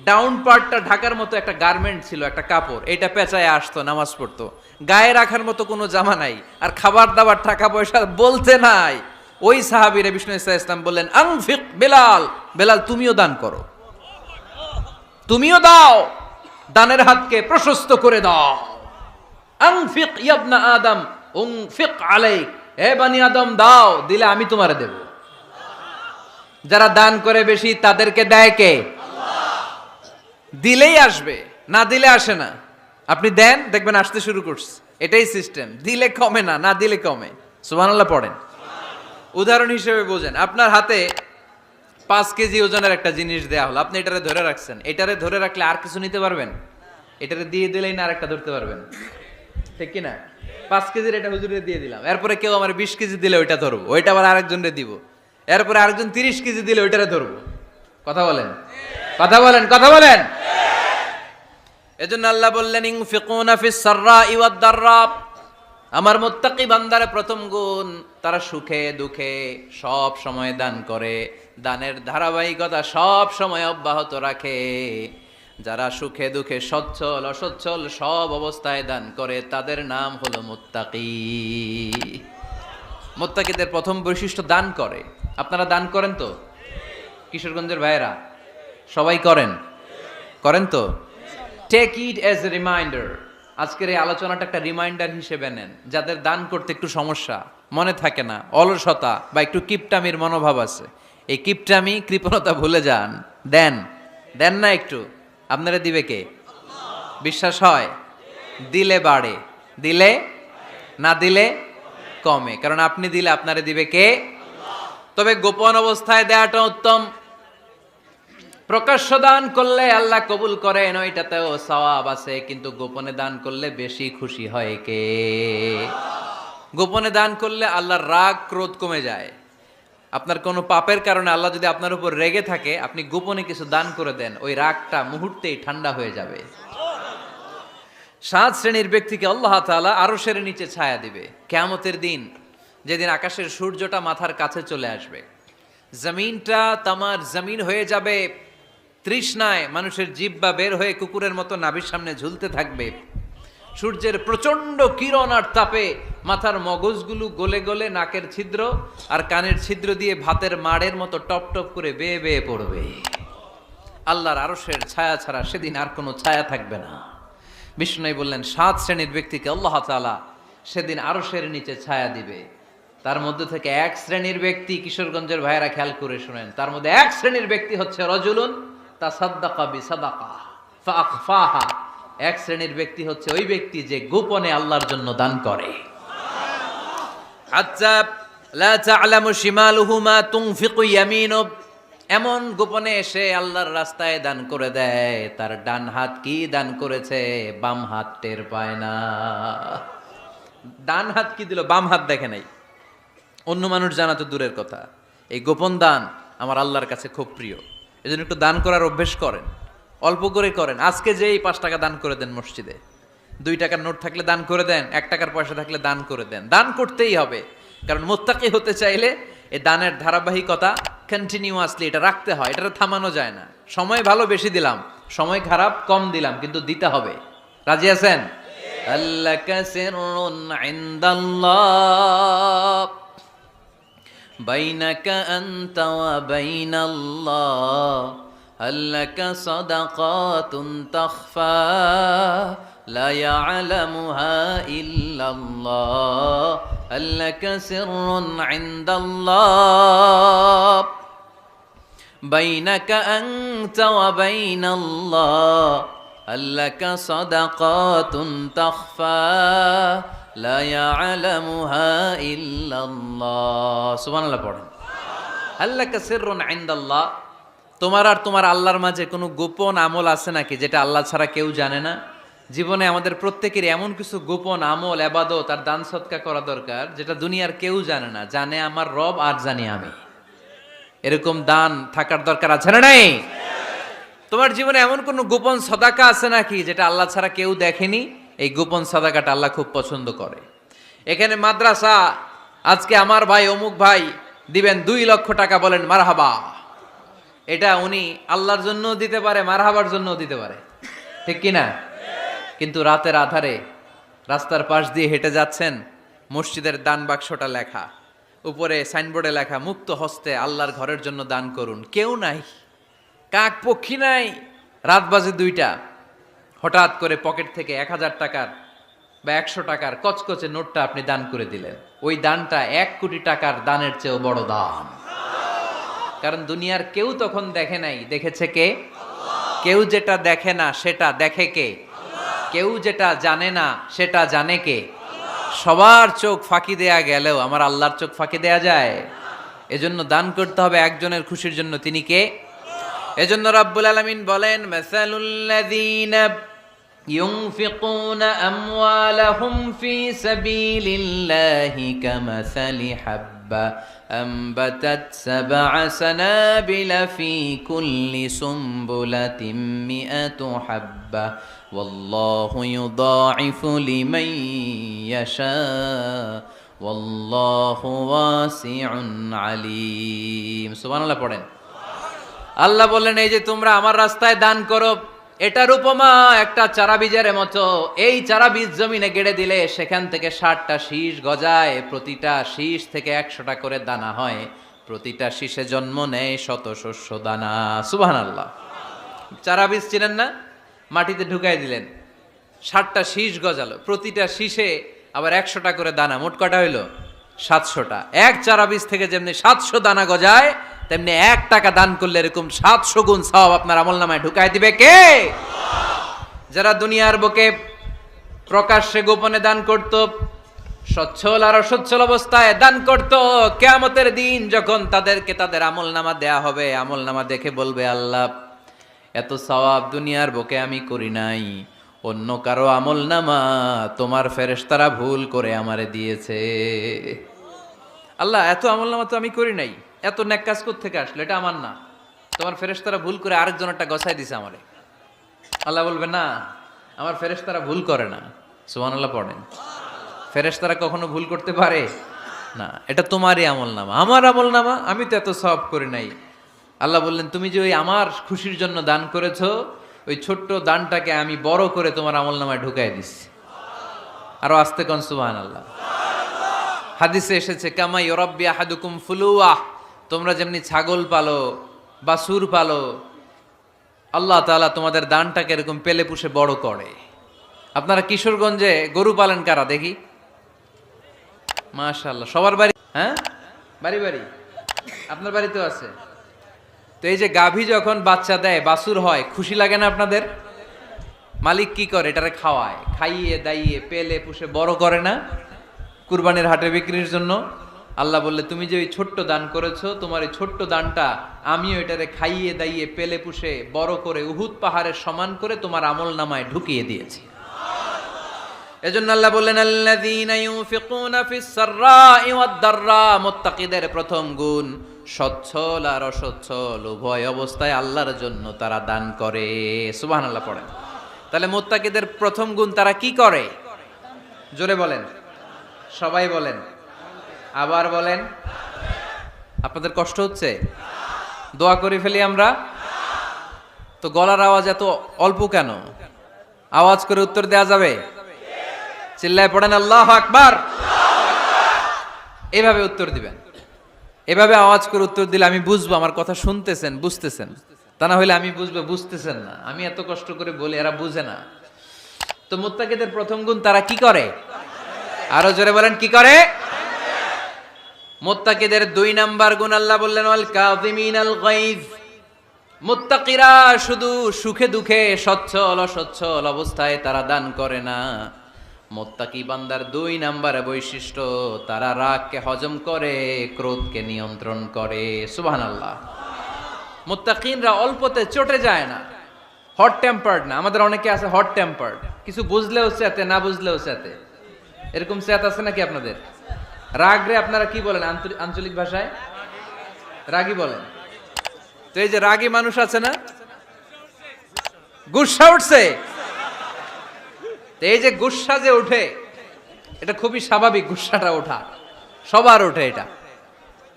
ডাউন পার্টটা ঢাকার মতো একটা গার্মেন্ট ছিল, একটা কাপড়, এটা পেঁচায় আসতো, নামাজ পড়তো। গায়ে রাখার মতো কোনো জামা নাই, আর খাবার দাবার টাকা পয়সা বলতে নাই। ওই সাহাবীরে বিষ্ণু ইসা ইসলাম বললেন, আনফিক বেলাল, বেলাল তুমিও দান করো, তুমিও দাও, দানের হাতকে প্রশস্ত করে দাও। আনফিক ইয়াবনা আদম উনফিক আলাইক, হে বনি আদম দাও, দিলে আমি তোমারে দেব। যারা দান করে বেশি তাদেরকে দেয় কে? দিলেই আসবে, না দিলে আসে না। আপনি দেন, দেখবেন আসতে শুরু করছে। এটাই সিস্টেম, দিলে কমে না, না দিলে কমে। সুবহানাল্লাহ পড়েন। উদাহরণ হিসেবে বোঝেন, আপনার হাতে 5 কেজি ওজনের একটা জিনিস দেয়া হলো, আপনি এটারে ধরে রাখছেন। এটারে ধরে রাখলে আর কিছু নিতে পারবেন? এটারে দিয়ে দিলেই না আরেকটা ধরতে পারবেন, ঠিক কিনা? 5 কেজির এটা হুজুরে দিয়ে দিলাম, এরপরে কেউ আমার 20 কেজি দিলে ওইটা ধরবো, ওইটা আবার আরেকজনরে দিব, এরপরে আরেকজন 30 কেজি দিলে ওইটারে ধরবো। কথা বলেন, কথা বলেন, কথা বলেন। এজন্য আল্লাহ বললেন ইনফিকুনা ফিস সাররাই ওয়াদ দাররা, আমার মুত্তাকি বান্দার প্রথম গুণ, তারা সুখে দুঃখে সব সময় দান করে, দানের ধারাবাহিকতা সব সময় অব্যাহত রাখে। যারা সুখে দুঃখে সচ্ছল অসচ্ছল সব অবস্থায় দান করে, তাদের নাম হলো মুত্তাকি। মুত্তাকিদের প্রথম বৈশিষ্ট্য দান করে। আপনারা দান করেন তো? কিশোরগঞ্জের ভাইয়েরা সবাই করেন? করেন তো? Take it as a reminder. আজকের এই আলোচনাটা একটা রিমাইন্ডার হিসেবে নেন। যাদের দান করতে একটু সমস্যা, মনে থাকে না, অলসতা বা একটু কিপটামির মনোভাব আছে, এই কিপটামি কৃপণতা ভুলে যান, দেন। দেন না একটু, আপনারা দিবে কে? বিশ্বাস হয়? দিলে বাড়ে, দিলে না দিলে কমে। কারণ আপনি দিলে আপনারে দিবে কে? তবে গোপন অবস্থায় দেওয়াটা উত্তম। প্রকাশ্য দান করলে আল্লাহ কবুল করেন, ওইটাতেও সওয়াব আছে, কিন্তু গোপনে দান করলে বেশি খুশি হয় কে? গোপনে দান করলে আল্লাহর রাগ ক্রোধ কমে যায়। আপনার কোনো পাপের কারণে আল্লাহ যদি আপনার উপর রেগে থাকে, আপনি গোপনে কিছু দান করে দেন, ওই রাগটা মুহূর্তেই ঠান্ডা হয়ে যাবে। 7 শ্রেণীর ব্যক্তিকে আল্লাহ তাআলা আরশের নিচে ছায়া দিবে কিয়ামতের দিন, যেদিন আকাশের সূর্যটা মাথার কাছে চলে আসবে, জমিনটা তামার জমিন হয়ে যাবে, তৃষ্ণায় মানুষের জিহ্বা বের হয়ে কুকুরের মতো নাভির সামনে ঝুলতে থাকবে। সূর্যের প্রচন্ড কিরণ আর তাপে মাথার মগজগুলো গলে গলে নাকের ছিদ্র আর কানের ছিদ্র দিয়ে ভাতের মাড়ের মতো টপ টপ করে বেয়ে বেয়ে পড়বে। আল্লাহর আরশের ছায়া ছাড়া সেদিন আর কোনো ছায়া থাকবে না। বিষ্ণু বললেন 7 শ্রেণীর ব্যক্তিকে আল্লাহ তাআলা সেদিন আরশের নিচে ছায়া দিবে। তার মধ্যে থেকে 1 শ্রেণীর ব্যক্তি, কিশোরগঞ্জের ভাইয়েরা খেয়াল করে শুনেন, তার মধ্যে 1 শ্রেণীর ব্যক্তি হচ্ছে রজুলুন তাসাদ্দাকা বিসাদাকা ফাআখফাহা। 1 শ্রেণীর ব্যক্তি হচ্ছে ওই ব্যক্তি যে গোপনে আল্লাহর জন্য দান করে। হাত্তা লা তা'লামু শিমালুহু মা তুনফিকু ইয়ামিনু, এমন গোপনে এসে আল্লাহর রাস্তায় দান করে দেয়, তার ডান হাত কি দান করেছে বাম হাত টের পায় না। ডান হাত কি দিল, বাম হাত দেখে নাই। অন্য মানুষ জানা তো দূরের কথা, এই গোপন দান আমার আল্লাহর কাছে খুব প্রিয়। এজন্য একটু দান করার অভ্যেস করেন, অল্প করে করেন। আজকে যেই 5 টাকা দান করে দেন মসজিদে, 2 টাকার নোট থাকলে দান করে দেন, 1 টাকার পয়সা থাকলে দান করে দেন। দান করতেই হবে, কারণ মুত্তাকি হতে চাইলে এই দানের ধারাবাহিকতা কন্টিনিউয়াসলি এটা রাখতে হয়, এটা থামানো যায় না। সময় ভালো বেশি দিলাম, সময় খারাপ কম দিলাম, কিন্তু দিতে হবে। রাজি আছেন? আল্লাকা সিররুন ইনদাল্লাহ বাইনাকা আনতা ওয়া বাইনাল্লাহ, আল্লাকা সাদাকাতুন তাখফা লা ইয়ালামুহা ইল্লাল্লাহ, আল্লাকা সিররুন ইনদাল্লাহ বাইনাকা আনতা ওয়া বাইনাল্লাহ, আল্লাকা সাদাকাতুন তাখফা লা ইয়ালামুহা ইল্লাল্লাহ। সুবহানাল্লাহ পড়েন। আল্লাকা সিররুন ইনদাল্লাহ, তোমার আর তোমার আল্লাহর মাঝে কোনো গোপন আমল আছে নাকি যেটা আল্লাহ ছাড়া কেউ জানে না? জীবনে আমাদের প্রত্যেকের এমন কিছু গোপন আমল, ইবাদত আর দান সদকা করা দরকার যেটা দুনিয়ার কেউ জানে না, জানে আমার রব আর জানি আমি। এরকম দান থাকার দরকার আছে না নাই? তোমার জীবনে এমন কোন গোপন সাদাকা আছে নাকি যেটা আল্লাহ ছাড়া কেউ দেখেনি? এই গোপন সাদাকাটা আল্লাহ খুব পছন্দ করে। এখানে মাদ্রাসা, আজকে আমার ভাই অমুক ভাই দিবেন 2 লক্ষ টাকা, বলেন মারহাবা। এটা উনি আল্লাহর জন্যও দিতে পারে, মারহাবার জন্যও দিতে পারে, ঠিক কিনা? কিন্তু রাতের আধারে রাস্তার পাশ দিয়ে হেঁটে যাচ্ছেন, মসজিদের দান বাক্সটা লেখা, উপরে সাইনবোর্ডে লেখা মুক্ত হস্তে আল্লাহর ঘরের জন্য দান করুন। কেউ নাই, কাক পক্ষী নাই। রাত বাজে 2টা, হঠাৎ করে পকেট থেকে 1000 টাকার বা 100 টাকার কচকচে নোটটা আপনি দান করে দিলেন, ওই দানটা 1 কোটি টাকার দানের চেয়েও বড় দান। কারণ দুনিয়ার কেউ তখন দেখে নাই, দেখেছে কে? কেউ যেটা দেখে না সেটা দেখে কে? কেউ যেটা জানে না সেটা জানে কে? সবার চোখ ফাঁকি দেয়া গেলেও আমার আল্লাহর চোখ ফাঁকি দেয়া যায়? এজন্য দান করতে হবে একজনের খুশির জন্য, তিনি কে? এজন্য রাব্বুল আলামিন বলেন, মাসালুল্লাযীনা ইউনফিকুনা আমওয়ালাহুম ফি সাবিলিল্লাহি কামাসালি হাব্বা আম্বাতাত সাবআ সানাবিলা ফি কুল্লি সুমবুলাতিন মিআতু হাব্বা ওয়াল্লাহু ইউদাঈফু লিমান ইয়াশা ওয়াল্লাহু ওয়াসিউন আলীম। সুবহানাল্লাহ পড়েন। আল্লাহ বললেন, এই যে তোমরা আমার রাস্তায় দান করো, এটার উপমা একটা চারা বীজের মতো। এই চারা বীজ জমিনে গেড়ে দিলে সেখান থেকে 60টা শীষ গজায়, প্রতিটা শীষ থেকে 100টা করে দানা হয়, প্রতিটা শীষে জন্ম নেয় শত শস্য দানা। সুবহানাল্লাহ। চারা বীজ চিনেন না? মাটিতে ঢুকাই দিলেন, 60টা শীষ গজালো, প্রতিটা শীষে আবার 100টা করে দানা, মোট কটা হইলো? 700টা। এক চারা বীজ থেকে যেমনি 700 দানা গজায়, তেমনি 1 টাকা দান করলে এরকম 700 গুণ সওয়াব আপনার আমলনামায় ঢুকাই দিবে কে? যারা দুনিয়ার বুকে প্রকাশ্যে গোপনে দান করত, সচ্ছল আর অসচ্ছল অবস্থায় দান করত, কিয়ামতের দিন যখন তাদেরকে তাদের আমলনামা দেয়া হবে, আমলনামা দেখে বলবে, আল্লাহ এত সওয়াব দুনিয়ার বুকে আমি করি নাই, অন্য কারো আমলনামা তোমার ফেরেশতারা ভুল করে আমারে দিয়েছে। আল্লাহ এত আমলনামা তো আমি করি নাই, এত নেক কাজ কোত্থেকে আসলো, এটা আমার না, তোমার ফেরেশতারা ভুল করে আরেকজনেরটা গছাই দিছে আমারে। আল্লাহ বলবে, না, আমার ফেরেশতারা ভুল করে না। সুবহানাল্লাহ পড়েন। ফেরেশতারা কখনো ভুল করতে পারে না, এটা তোমারই আমলনামা, আমার আমলনামা, আমি তো এত সওয়াব করি নাই। আল্লাহ বললেন, তুমি যে ওই আমার খুশির জন্য দান করেছো, ওই ছোট্ট দানটাকে আমি বড় করে তোমার আমলনামায় ঢুকাই দিচ্ছি। আরো আস্তে কোন সুবহানাল্লাহ। হাদিসে এসেছে, কামা ইউরাব্বি আহাদুকুম ফুলুয়া, তোমরা যেমনি ছাগল পালো, বাছুর পালো, আল্লাহ তাআলা তোমাদের দানটাকে এরকম পেলে পুষে বড় করে। আপনারা কিশোরগঞ্জে গরু পালেন কারা দেখি? মাশাআল্লাহ, সবার বাড়ি? হ্যাঁ, বাড়ি বাড়ি। আপনার বাড়িতেও আছে। তো এই যে গাভী যখন বাচ্চা দেয়, বাছুর হয়, খুশি লাগে না আপনাদের? মালিক কি করে? এটারে খাওয়ায়, খাইয়ে দাইয়ে পেলে পুষে বড় করে না? কুরবানির হাটে বিক্রির জন্য। আল্লাহ বললে, তুমি যে ওই ছোট্ট দান করেছো, তোমার এই ছোট্ট দানটা আমিও এটারে খাইয়ে দাইয়ে পেলে পুষে বড় করে উহুদ পাহাড়ের সমান করে তোমার আমলনামায় ঢুকিয়ে দিয়েছি। এজন্য আল্লাহ বললেন, আল্লাযীনা ইউনফিকুনা ফিস সাররাই ওয়াদ দাররা, মুত্তাকিদের প্রথম গুণ সচ্ছল আর অসচ্ছল উভয় অবস্থায় আল্লাহর জন্য তারা দান করে। সুবহানাল্লাহ পড়েন। তাহলে মুত্তাকিদের প্রথম গুণ, তারা কি করে? জোরে বলেন, সবাই বলেন, আবার বলেন। আপনাদের কষ্ট হচ্ছে? দোয়া করে ফেলি আমরা তো। গলার আওয়াজ এত অল্প কেন? আওয়াজ করে উত্তর দেয়া যাবে? চিল্লায় পড়েন আল্লাহু আকবার। এভাবে উত্তর দিবেন, এভাবে আওয়াজ করে উত্তর দিলে আমি বুঝবো আমার কথা শুনতেছেন, বুঝতেছেন। তা না হলে আমি বুঝবো বুঝতেছেন না, আমি এত কষ্ট করে বলি, এরা বুঝে না। তো মুত্তাকিদের প্রথম গুণ, তারা কি করে? আরো জোরে বলেন, কি করে? মুত্তাকিদের 2 নাম্বার গুণ আল্লাহ বললেন, ওয়াল কাযিমিনাল গায়জ। মুত্তাকিরা শুধু সুখে দুঃখে, সচ্ছল অসচ্ছল অবস্থায় তারা দান করে না। মুত্তাকি বান্দার 2 নাম্বার বৈশিষ্ট্য, তারা রাগকে হজম করে, ক্রোধকে নিয়ন্ত্রণ করে। সুবহানাল্লাহ। মুত্তাকিনরা অল্পতে চটে যায় না, হট টেম্পার্ড না। আমাদের অনেকে আছে হট টেম্পার্ড, কিছু বুঝলেও চেতে, না বুঝলেও চেতে। এরকম চেত আছে নাকি আপনাদের? রাগ রে আপনারা কি বলেন আঞ্চলিক ভাষায়? রাগী বলেন। তো এই যে রাগী মানুষ আছে না, গুসা উঠছে, এই যে গুসা যে ওঠে, এটা খুবই স্বাভাবিক। গুসাটা ওঠা সবার ওঠে, এটা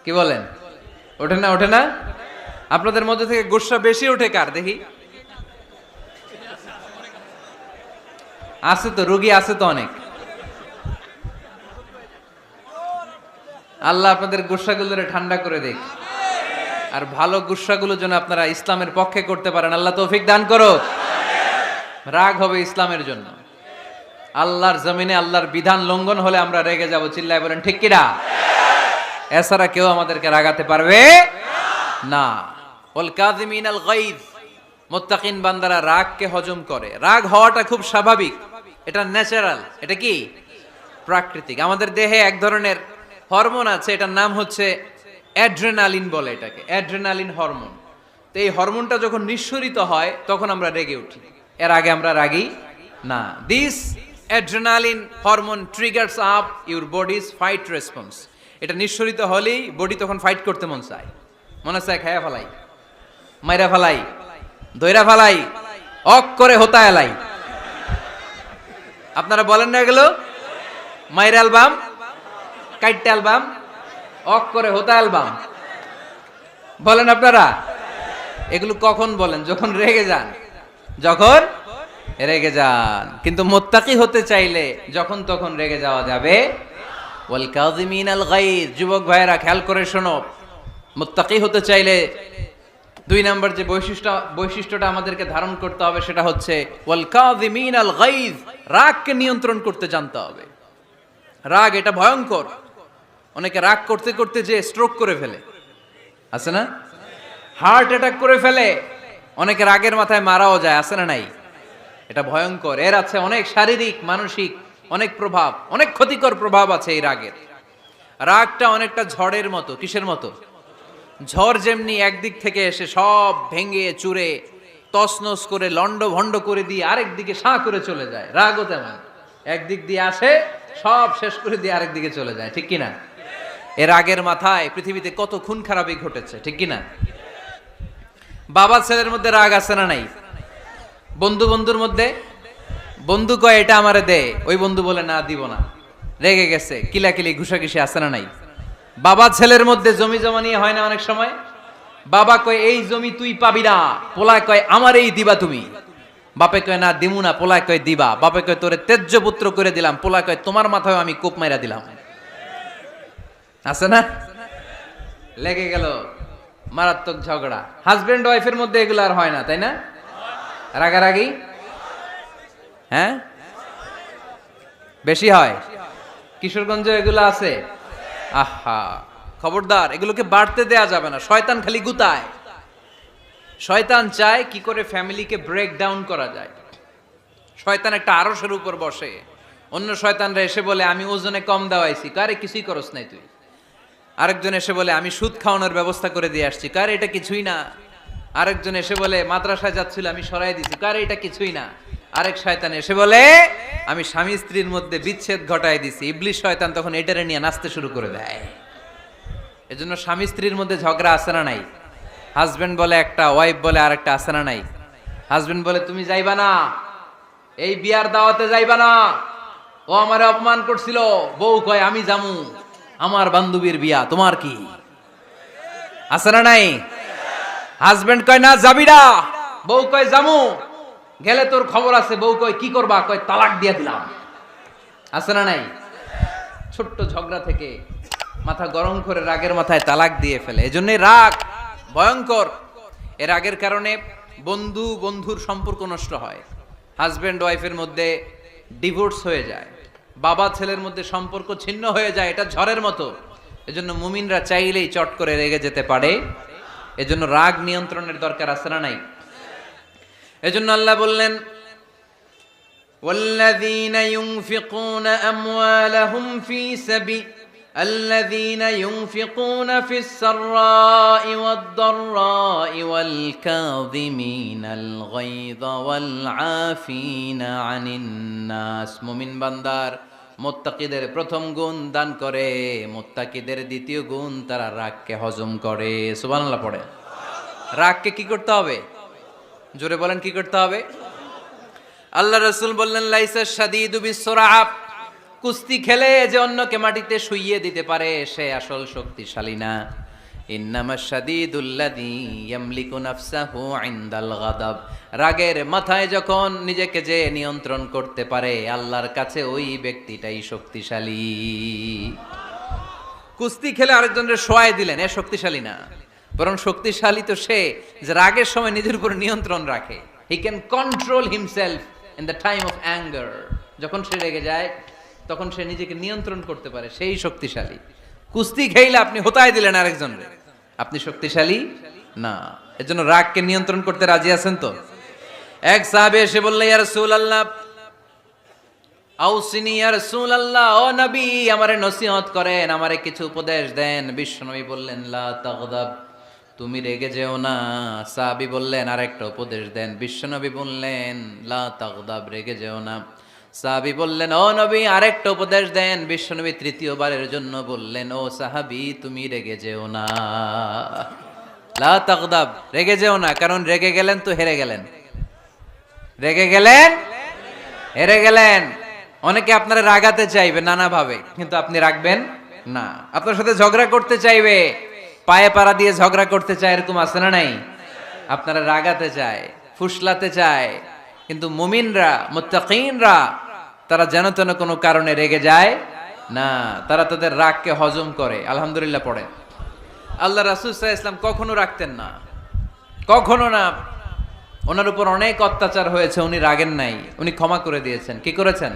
কি বলেন? ওঠে না? ওঠে না? আপনাদের মধ্যে থেকে গুসা বেশি ওঠে কার দেখি? আছে তো, রোগী আছে তো অনেক। আল্লাহ আপনাদের গুসাগুলোরে ঠান্ডা করে দেখ, আর ভালো গুসাগুলো যেন আপনারা ইসলামের পক্ষে করতে পারেন। আল্লাহ তৌফিক দান করো। রাগ হবে ইসলামের জন্য। আল্লাহর জমিনে আল্লাহর বিধান লঙ্ঘন হলে আমরা রেগে যাব, চিল্লায় বলেন ঠিক কিনা? এছাড়া কেউ আমাদেরকে রাগাতে পারবে না। ওয়াল কাযিমিনাল গায়জ, মুত্তাকিন বান্দারা রাগকে হজম করে। রাগ হওয়াটা খুব স্বাভাবিক, এটা ন্যাচারাল, এটা কি প্রাকৃতিক। আমাদের দেহে এক ধরনের হরমোন আছে, এটার নাম হচ্ছে অ্যাড্রেনালিন বলে এটাকে, অ্যাড্রেনালিন হরমোন। তো এই হরমোনটা যখন নিঃসরিত হয় তখন আমরা রেগে উঠি, এর আগে আমরা রাগি না। This adrenaline hormone triggers up your bodies fight response. এটা নিঃসরিত হলেই বডি তখন ফাইট করতে মন চায়, মনে চায় খায়া ফেলাই, মাইরা ফেলাই, দইরা ফেলাই, অক করে হোতা এলাই। আপনারা বলেন না এগুলো? মাইরা অ্যালবাম, কাইটটা অ্যালবাম, অক করে হোতা অ্যালবাম বলেন আপনারা? এগুলো কখন বলেন? যখন রেগে যান, যখন রেগে যান। কিন্তু মুত্তাকি হতে চাইলে যখন তখন রেগে যাওয়া যাবে। ওয়াল কাযিমিনাল গায়জ, যুবক ভাইয়েরা খেয়াল করে শোনো, মুত্তাকি হতে চাইলে 2 নম্বর যে বৈশিষ্ট্যটা আমাদেরকে ধারণ করতে হবে সেটা হচ্ছে ওয়াল কাযিমিনাল গায়জ, রাগকে নিয়ন্ত্রণ করতে জানতে হবে। রাগ এটা ভয়ঙ্কর। অনেকে রাগ করতে করতে যে স্ট্রোক করে ফেলে, আছে না? হার্ট অ্যাটাক করে ফেলে। অনেকে রাগের মাথায় মারাও যায়, আছে না নাই? এটা ভয়ঙ্কর। এর আছে অনেক শারীরিক, মানসিক অনেক প্রভাব, অনেক ক্ষতিকর প্রভাব আছে এই রাগের। রাগটা অনেকটা ঝড়ের মতো। কিসের মতো? ঝড় যেমনি একদিক থেকে এসে সব ভেঙে চুরে তছনছ করে লন্ড ভন্ড করে দিয়ে আরেক দিকে সাঁ করে চলে যায়, রাগও তেমন একদিক দিয়ে আসে সব শেষ করে দিয়ে আরেক দিকে চলে যায়, ঠিক কিনা? এর রাগের মাথায় পৃথিবীতে কত খুন খারাপি ঘটেছে, ঠিক কিনা? বাবা ছেলের মধ্যে রাগ আছে না নাই? বন্ধু বন্ধুর মধ্যে, বন্ধু কয় এটা আমারে দে, ওই বন্ধু বলে না দিব না, রেগে গেছে, কিলাকিলি ঘুষাঘুষি আছে না নাই? বাবা ছেলের মধ্যে জমি জমা নিয়ে হয় না অনেক সময়? বাবা কয় এই জমি তুই পাবি না, পোলায় কয় আমার এই দিবা তুমি। বাপে কয় না দিমু না, পোলায় কয় দিবা। বাপে কয় তোরে তেজ্য পুত্র করে দিলাম, পোলায় কয় তোমার মাথায় আমি কোপ মাইরা দিলাম। আছে না? লেগে গেল, মারাত্মক ঝগড়া। হাজবেন্ড ওয়াইফের মধ্যে এগুলো আর হয় না, তাই না? রাগারাগি হ্যাঁ বেশি হয়। কিশোরগঞ্জে এগুলো আছে। আহা, খবরদার, এগুলোকে বাড়তে দেয়া যাবে না। শয়তান খালি গুতায়। শয়তান চায় কি করে ফ্যামিলিকে ব্রেক ডাউন করা যায়। শয়তান একটা আরশের উপর বসে, অন্য শয়তানরা এসে বলে আমি ওজনে কম দেওয়াইছি, কারে কিছুই করস নাই তুই। আরেকজন এসে বলে আমি সুদ খাওয়ানোর ব্যবস্থা করে দিয়ে আসছি, কারে এটা কিছুই না। আরেকজন এসে বলে মাদ্রাসায় যাচ্ছিল আমি সরাই দিছি, কারে এটা কিছুই না। আরেক শয়তান এসে বলে আমি স্বামী স্ত্রীর মধ্যে বিচ্ছেদ ঘটায় দিছি। ইবলিশ শয়তান তখন এটারে নিয়ে নাচতে শুরু করে দেয়। এজন্য স্বামী স্ত্রীর মধ্যে ঝগড়া আছে না নাই? হাজবেন্ড বলে একটা, ওয়াইফ বলে আরেকটা, আছে না নাই? হাজবেন্ড বলে তুমি যাইবা না, এই বিয়ার দাওয়াতে যাইবা না, ও আমারে অপমান করছিল। বউ কয় আমি জামু, আমার বান্ধবীর বিয়া, তোমার কি? আছে না নাই? হাজবেন্ড কয় না যাবি না, বউ কয় জামু, গেলে তোর খবর আছে। বউ কয় কি করবা? কয় তালাক দিয়ে দিলাম। আছে না নাই? ছোট্ট ঝগড়া থেকে মাথা গরম করে রাগের মাথায় তালাক দিয়ে ফেলে। এজন্যই রাগ ভয়ঙ্কর। এর রাগের কারণে বন্ধু বন্ধুর সম্পর্ক নষ্ট হয়, হাজবেন্ড ওয়াইফের মধ্যে ডিভোর্স হয়ে যায়, বাবা ছেলের মধ্যে সম্পর্ক ছিন্ন হয়ে যায়। এটা ঝড়ের মতো। এজন্য মুমিনরা চাইলেই চট করে রেগে যেতে পারে। এজন্য রাগ নিয়ন্ত্রণের দরকার আছে না নাই? এজন্য আল্লাহ বললেন والذين ينفقون أموالهم في سبيل الذين ينفقون في السراء والضراء والكاظمين الغيظ والعافين عن الناس। মুমিন বান্দার মুত্তাকিদের প্রথম গুণ দান করে, মুত্তাকিদের দ্বিতীয় গুণ তারা রাগকে হজম করে। সুবহানাল্লাহ পড়ে। রাগকে কি করতে হবে? জোরে বলেন কি করতে হবে? আল্লাহ রাসূল বললেন লাইসা শাদীদু বিসসুরআ, কুস্তি খেলে যে অন্যকে মাটিতে শুইয়ে দিতে পারে সে আসল শক্তিশালী না। ইন্নামাশ শাদীদুল্লাযী ইয়ামলিকু নাফসাহু ইনদাল গাদাব, রাগের মাথায় যখন নিজেকে যে নিয়ন্ত্রণ করতে পারে আল্লাহর কাছে ওই ব্যক্তিটাই শক্তিশালী। কুস্তি খেলে আরেকজনের শোয়ায় দিলেন, এ শক্তিশালী না, বরং শক্তিশালী তো সে যে রাগের সময় নিজের উপর নিয়ন্ত্রণ রাখে। He can control himself in the time of anger. যখন সে রেগে যায় তখন সে নিজেকে নিয়ন্ত্রণ করতে পারে, সেই শক্তিশালী। কুস্তি খেইলে আপনি হোতায় দিলেন আরেকজনরে, আপনি শক্তিশালী না। এজন্য রাগকে নিয়ন্ত্রণ করতে রাজি আছেন তো? এক সাহাবী এসে বললেন, ইয়া রাসূলুল্লাহ, আউসিনি ইয়া রাসূলুল্লাহ, ও নবী আমারে নসিহত করেন, আমারে কিছু উপদেশ দেন। বিশ্বনবী বললেন, লা তাগদাব, তুমি রেগে যেও না। সাহাবী বললেন, আরেকটা উপদেশ দেন। বিশ্বনবী বললেন, লা তাগদাব, রেগে যেও না। সাহাবী বললেন, ও নবী আরেকটা উপদেশ দেন। বিশ্বনবী তৃতীয়বারের জন্য বললেন, ও সাহাবী তুমি রেগে যেও না, লা তাগদাব, রেগে যেও না। কারণ রেগে গেলেন তো হেরে গেলেন, রেগে গেলেন হেরে গেলেন। অনেকে আপনারা রাগাতে চাইবে নানাভাবে, কিন্তু আপনি রাখবেন না। আপনার সাথে ঝগড়া করতে চাইবে, পায়ে পাড়া দিয়ে ঝগড়া করতে চায়, এরকম আছে না নাই? আপনারা রাগাতে চায়, ফুসলাতে চায়, কিন্তু মুমিনরা, মুত্তাকিনরা, তারা যেন তেন কোনো কারণে রেগে যায় না। তারা তাদের রাগকে হজম করে। আলহামদুলিল্লাহ পড়েন। আল্লাহ রাসূল সাল্লাল্লাহু আলাইহি ওয়াসাল্লাম কখনো রাখতেন না, কখনো না। ওনার উপর অনেক অত্যাচার হয়েছে, উনি রাগেন নাই, উনি ক্ষমা করে দিয়েছেন। কি করেছেন?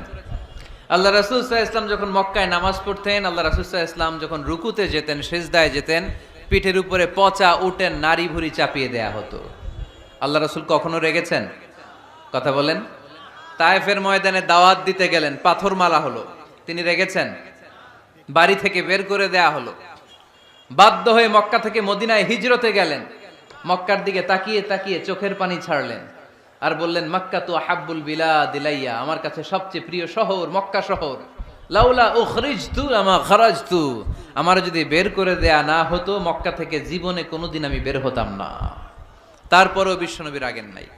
আল্লাহ রাসূল সাল্লাল্লাহু আলাইহি ওয়াসাল্লাম যখন মক্কায় নামাজ পড়তেন, আল্লাহ রাসূল সাল্লাল্লাহু আলাইহি ওয়াসাল্লাম যখন রুকুতে যেতেন, সিজদায় যেতেন, পিঠের উপরে পচা উটের নাড়ি ভুঁড়ি চাপিয়ে দেয়া হতো। আল্লাহ রাসূল কখনো রেগেছেন? কথা বলেন। তায়েফের ময়দানে দাওয়াত দিতে গেলেন, পাথর মারা হলো, তিনি রেগেছেন? বাড়ি থেকে বের করে দেয়া হলো, বাধ্য হয়ে মক্কা থেকে মদিনায় হিজরতে গেলেন। মক্কার দিকে তাকিয়ে তাকিয়ে চোখের পানি ছাড়লেন আর বললেন, মক্কা তু আহাব্বুল বিলাদ ইলাইয়া, আমার কাছে সবচেয়ে প্রিয় শহর মক্কা শহর। লাউলা উখরিজতু আমা খারাজতু, আমার যদি বের করে দেয়া না হতো মক্কা থেকে জীবনে কোনোদিন আমি বের হতাম না। তারপরেও বিশ্বনবী রাগেন নাই।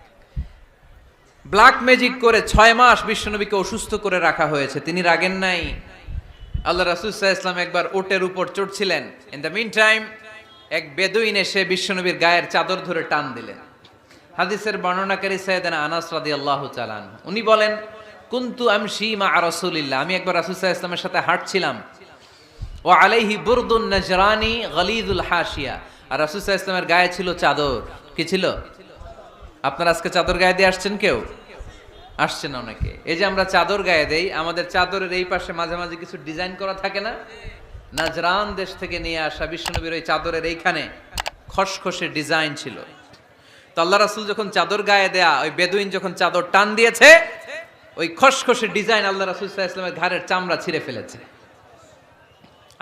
ব্ল্যাক ম্যাজিক করে 6 মাস বিশ্বনবীকে অসুস্থ করে রাখা হয়েছে, তিনি রাগেন নাই। আল্লাহ রাসূল সাল্লাল্লাহু আলাইহি ওয়াসাল্লাম একবার উটের উপর চড়ছিলেন। ইন দ্য মিন টাইম এক বেদুইন এসে বিশ্বনবীর গায়ের চাদর ধরে টান দিলেন। হাদিসের বর্ণনাকারী সাইয়েদনা আনাস রাদিয়াল্লাহু তাআলা আনহু, উনি বলেন, কুনতু আমশি মা রাসূলিল্লাহ, আমি একবার রাসূল সাল্লাল্লাহু আলাইহি ওয়াসাল্লামের সাথে হাঁটছিলাম। ওয়া আলাইহি বুরদুন নাজরানি গলিযুল হাশিয়া, আর রাসূল সাল্লাল্লাহু আলাইহি ওয়াসাল্লামের গায়ে ছিল চাদর। কি ছিল? আপনারা আজকে চাদর গায়ে দিয়ে আসছেন? কেউ আসছেন? অনেকে। এই যে আমরা চাদর গায়ে দেই, আমাদের চাদরের এই পাশে মাঝে মাঝে কিছু ডিজাইন করা থাকে না? নাজরান দেশ থেকে নিয়ে আসা বিশ্বনবীর ওই চাদরের এইখানে খসখসে ডিজাইন ছিল। তো আল্লাহ রাসূল যখন চাদর গায়ে দেয়া, ওই বেদুইন যখন চাদর টান দিয়েছে, ওই খসখসে ডিজাইন আল্লাহ রাসূল সাল্লাল্লাহু আলাইহি ওয়াসাল্লামের ঘাড়ের চামড়া ছিঁড়ে ফেলেছে।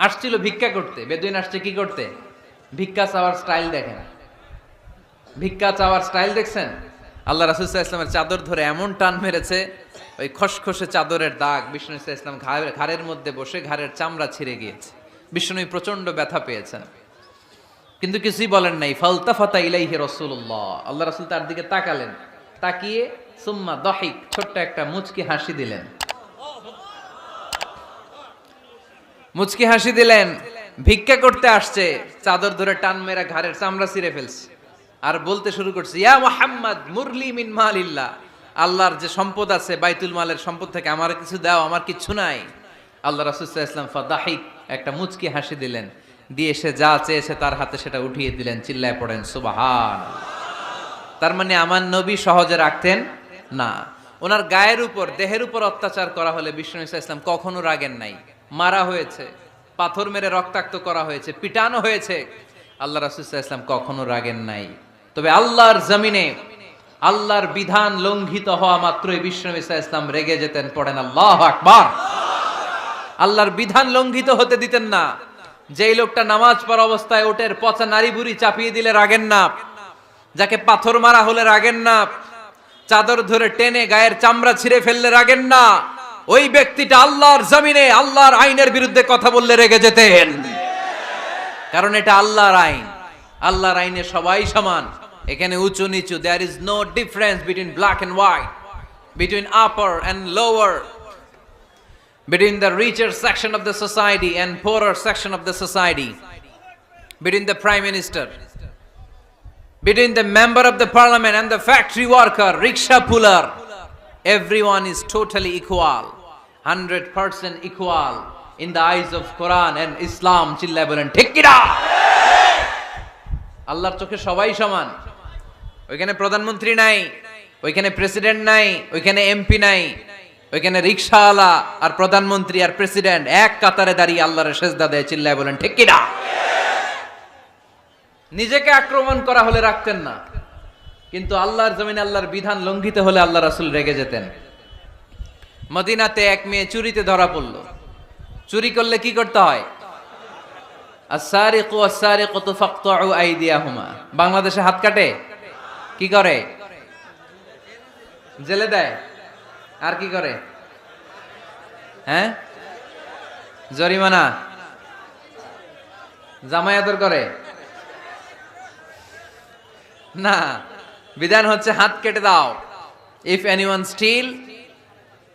আসছিল ভিক্ষা করতে, বেদুইন আসছে কি করতে? ভিক্ষা চাওয়ার স্টাইল দেখেন, ভিক্ষা চাওয়ার স্টাইল দেখছেন? আল্লাহ রাসূল সাল্লাল্লাহু আলাইহি ওয়াসাল্লামের চাদর ধরে এমন টান মেরেছে, ওই খসখসে চাদরের দাগ বিষ্ণু সাল্লাল্লাহু আলাইহি ওয়াসাল্লাম ঘাড়ের মধ্যে বসে ঘাড়ের চামড়া ছিঁড়ে গিয়েছে। বিষ্ণু প্রচন্ড ব্যথা পেয়েছেন, কিন্তু কিছুই বলেন নাই। ফালতাফাতা ইলাইহি রাসূলুল্লাহ, আল্লাহ রাসূল তার দিকে তাকালেন, তাকিয়ে সুম্মা দাহিক, ছোট্ট একটা মুচকি হাসি দিলেন। মুচকি হাসি দিলেন। ভিক্ষা করতে আসছে, চাদর ধরে টান মেরা ঘাড়ের চামড়া ছিঁড়ে ফেলছে, আর বলতে শুরু করছে, ইয়া মুহাম্মদ মুরলি মিন মালিল্লাহ, আল্লাহর যে সম্পদ আছে বাইতুল মালের সম্পদ থেকে আমার কিছু দাও, আমার কিছু নাই। আল্লাহ রাসূল সাল্লাল্লাহু আলাইহি ওয়াসাল্লাম ফাদাহিক, একটা মুচকি হাসি দিলেন, দিয়ে সে যা চেয়েছে তার হাতে সেটা উঠিয়ে দিলেন। চিল্লায় পড়েন সুবহানাল্লাহ। তার মানে আমার নবী সহজে রাখতেন না। ওনার গায়ের উপর, দেহের উপর অত্যাচার করা হলে বিষ্ণু সাল্লাল্লাহু আলাইহি ওয়াসাল্লাম কখনো রাগেন নাই। মারা হয়েছে, পাথর মেরে রক্তাক্ত করা হয়েছে, পিটানো হয়েছে, আল্লাহ রাসূল সাল্লাল্লাহু আলাইহি ওয়াসাল্লাম কখনো রাগেন নাই। তবে আল্লাহর জমিনে আল্লাহর বিধান লঙ্ঘিত হওয়া মাত্রই বিষ্ণু সাল্লাল্লাহু আলাইহি ওয়াসাল্লাম রেগে যেতেন। পড়েন আল্লাহু আকবার। আল্লাহর বিধান লঙ্ঘিত হতে দিতেন না। যেই লোকটা নামাজ পড়া অবস্থায় ওটের পচা নারী বুড়ি চাপিয়ে দিলে রাগেন না, যাকে পাথর মারা হলে রাগেন না, চাদর ধরে টেনে গায়ের চামড়া ছিঁড়ে ফেললে রাগেন না, ওই ব্যক্তিটা আল্লাহর জমিনে আল্লাহর আইনের বিরুদ্ধে কথা বললে রেগে যেতেন। কারণ এটা আল্লাহর আইন, আল্লাহর আইনে সবাই সমান, এখানে উঁচু নিচু, there is no difference between black and white, between upper and lower, between the richer section of the society and poorer section of the society, between the prime minister, between the member of the parliament and the factory worker, rickshaw puller, everyone is totally equal, 100% equal in the eyes of Quran and Islam. চিল্লায় বলেন ঠিক কি না? আল্লাহর চোখে সবাই সমান। ওইখানে প্রধানমন্ত্রী নাই, ওইখানে প্রেসিডেন্ট নাই, ওইখানে এমপি নাই, ওইখানে রিকশাওয়ালা আর প্রধানমন্ত্রী আর প্রেসিডেন্ট এক কাতারে দাঁড়িয়ে আল্লাহর সেজদা দেয়, চিল্লায় বলেন ঠিক কিনা? নিজেকে আক্রমণ করা হলে রাখতেন না, কিন্তু আল্লাহর জমিনে আল্লাহর বিধান লঙ্ঘিত হলে আল্লাহ রাসূল রেগে যেতেন। মদিনাতে এক মেয়ে চুরিতে ধরা পড়ল। চুরি করলে কি করতে হয়? আস-সারিকু ওয়াস-সারিকাতু ফাকতাউ আইদিয়াহুমা। বাংলাদেশে হাত কাটে, কি করে? জেলে দেয়। আর কি করে? হ্যাঁ, জরিমানা, জামাই আদর করে না, বিধান হচ্ছে হাত কেটে দাও। If anyone steal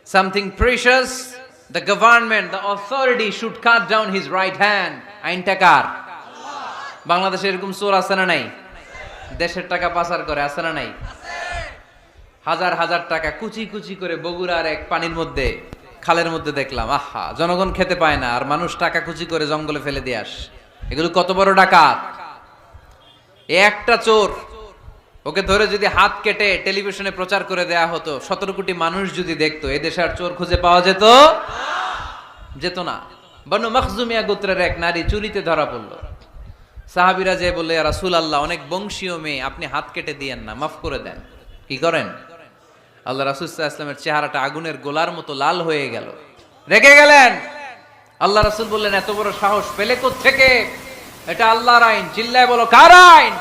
something precious, the government, the authority should cut down his right hand. আইনটা কার? বাংলাদেশে এরকম চোর আছে না নাই? দেশের টাকা পাচার করে, আছে না নাই? হাজার হাজার টাকা কুচি কুচি করে বগুড়ার এক পানির মধ্যে, খালের মধ্যে দেখলাম। আহা, জনগণ খেতে পায় না আর মানুষ টাকা কুচি করে জঙ্গলে ফেলে দিয়ে আস। এগুলো কত বড় ডাকাত! একটা চোর, ওকে ধরে যদি হাত কেটে টেলিভিশনে প্রচার করে দেয়া হতো, 17 কোটি মানুষ যদি দেখতো, এই দেশে আর চোর খুঁজে পাওয়া যেত না। বনু মখজুমিয়া গোত্রের এক নারী চুরিতে ধরা পড়লো। সাহাবীরা যে বললে, ইয়া রাসূলুল্লাহ, অনেক বংশীয় মেয়ে, আপনি হাত কেটে দিয়েন না, মাফ করে দেন। কি করেন? আল্লাহ রাসূল সাল্লাল্লাহু আলাইহি ওয়াসাল্লামের চেহারাটা আগুনের গোলার মতো লাল হয়ে গেল, রেগে গেলেন। আল্লাহ রাসূল বললেন, এত বড় সাহস পেলে কোত্থেকে? এটা আল্লাহর আইন, চিল্লায় বলো কার আইন?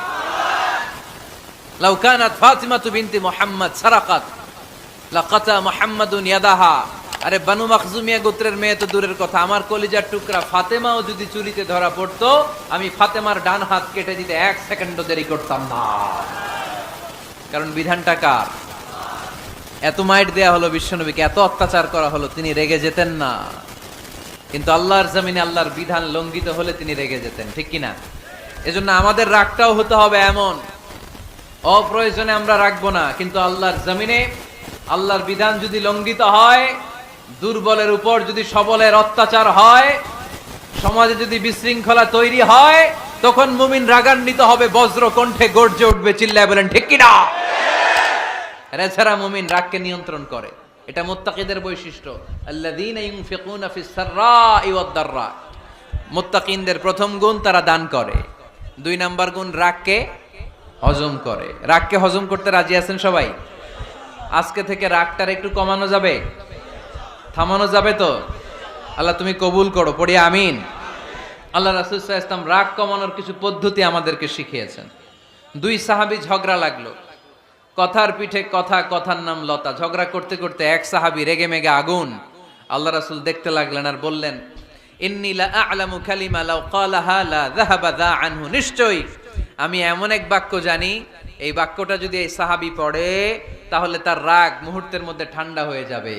লাউ কানাত ফাতিমাতু বিনতি মুহাম্মদ সারাকাত লাকাতা মুহাম্মাদুন ইয়াদাহা। আরে বনু মখজুমিয়া গোত্রের মেয়ে তো দূরের কথা, আমার কলিজার টুকরা ফাতেমাও যদি চুরিতে ধরা পড়তো, আমি ফাতেমার ডান হাত কেটে দিতে 1 সেকেন্ডও দেরি করতাম না। কারণ বিধানটা কার? এত মাইট দেয়া হলো বিশ্বনবীকে, এত অত্যাচার করা হলো, তিনি রেগে যেতেন না। কিন্তু আল্লাহর জমিনে আল্লাহর বিধান লঙ্ঘিত হলে তিনি রেগে যেতেন, ঠিক কিনা? এজন্য আমাদের রাগটাও হতে হবে এমন, অপ্রয়োজনে আমরা রাখবো না, কিন্তু আল্লাহর জমিনে আল্লাহর বিধান যদি লঙ্ঘিত হয়, দুর্বলের উপর যদি সবলের অত্যাচার হয়, সমাজে যদি বিশৃঙ্খলা তৈরি হয়, তখন মুমিন রাগান্বিত হবে, বজ্র কণ্ঠে গর্জে উঠবে, চিল্লায় বলেন ঠিক কিনা? এছাড়া মুমিন রাগকে নিয়ন্ত্রণ করে, এটা মুত্তাকিদের বৈশিষ্ট্য। আল্লাযীনা ইউনফিকুনা ফিস সাররাই ওয়াদ দাররা। মুত্তাকিনদের প্রথম গুণ, তারা দান করে। 2 নাম্বার গুণ, রাগকে হজম করে। রাগকে হজম করতে রাজি আছেন সবাই? আজকে থেকে রাগটার একটু কমানো যাবে, থামানো যাবে তো? আল্লাহ তুমি কবুল করো, পড়ি আমিন। আল্লাহ রাসূল সাল্লাল্লাহু আলাইহি ওয়াসাল্লাম রাগ কমানোর কিছু পদ্ধতি আমাদেরকে শিখিয়েছেন। 2 সাহাবী ঝগড়া লাগলো, কথার পিঠে কথা, কথার নাম লতা। ঝগড়া করতে করতে এক সাহাবী রেগে মেগে আগুন। আল্লাহ রাসূল দেখতে লাগলেন আর বললেন, ইন্নী লা আ'লামু কালিমা লাউ ক্বালাহা লা যাহাবা যা আনহু। নিশ্চয়ই আমি এমন এক বাক্য জানি, এই বাক্যটা যদি এই সাহাবী পড়ে, তাহলে তার রাগ মুহূর্তের মধ্যে ঠান্ডা হয়ে যাবে।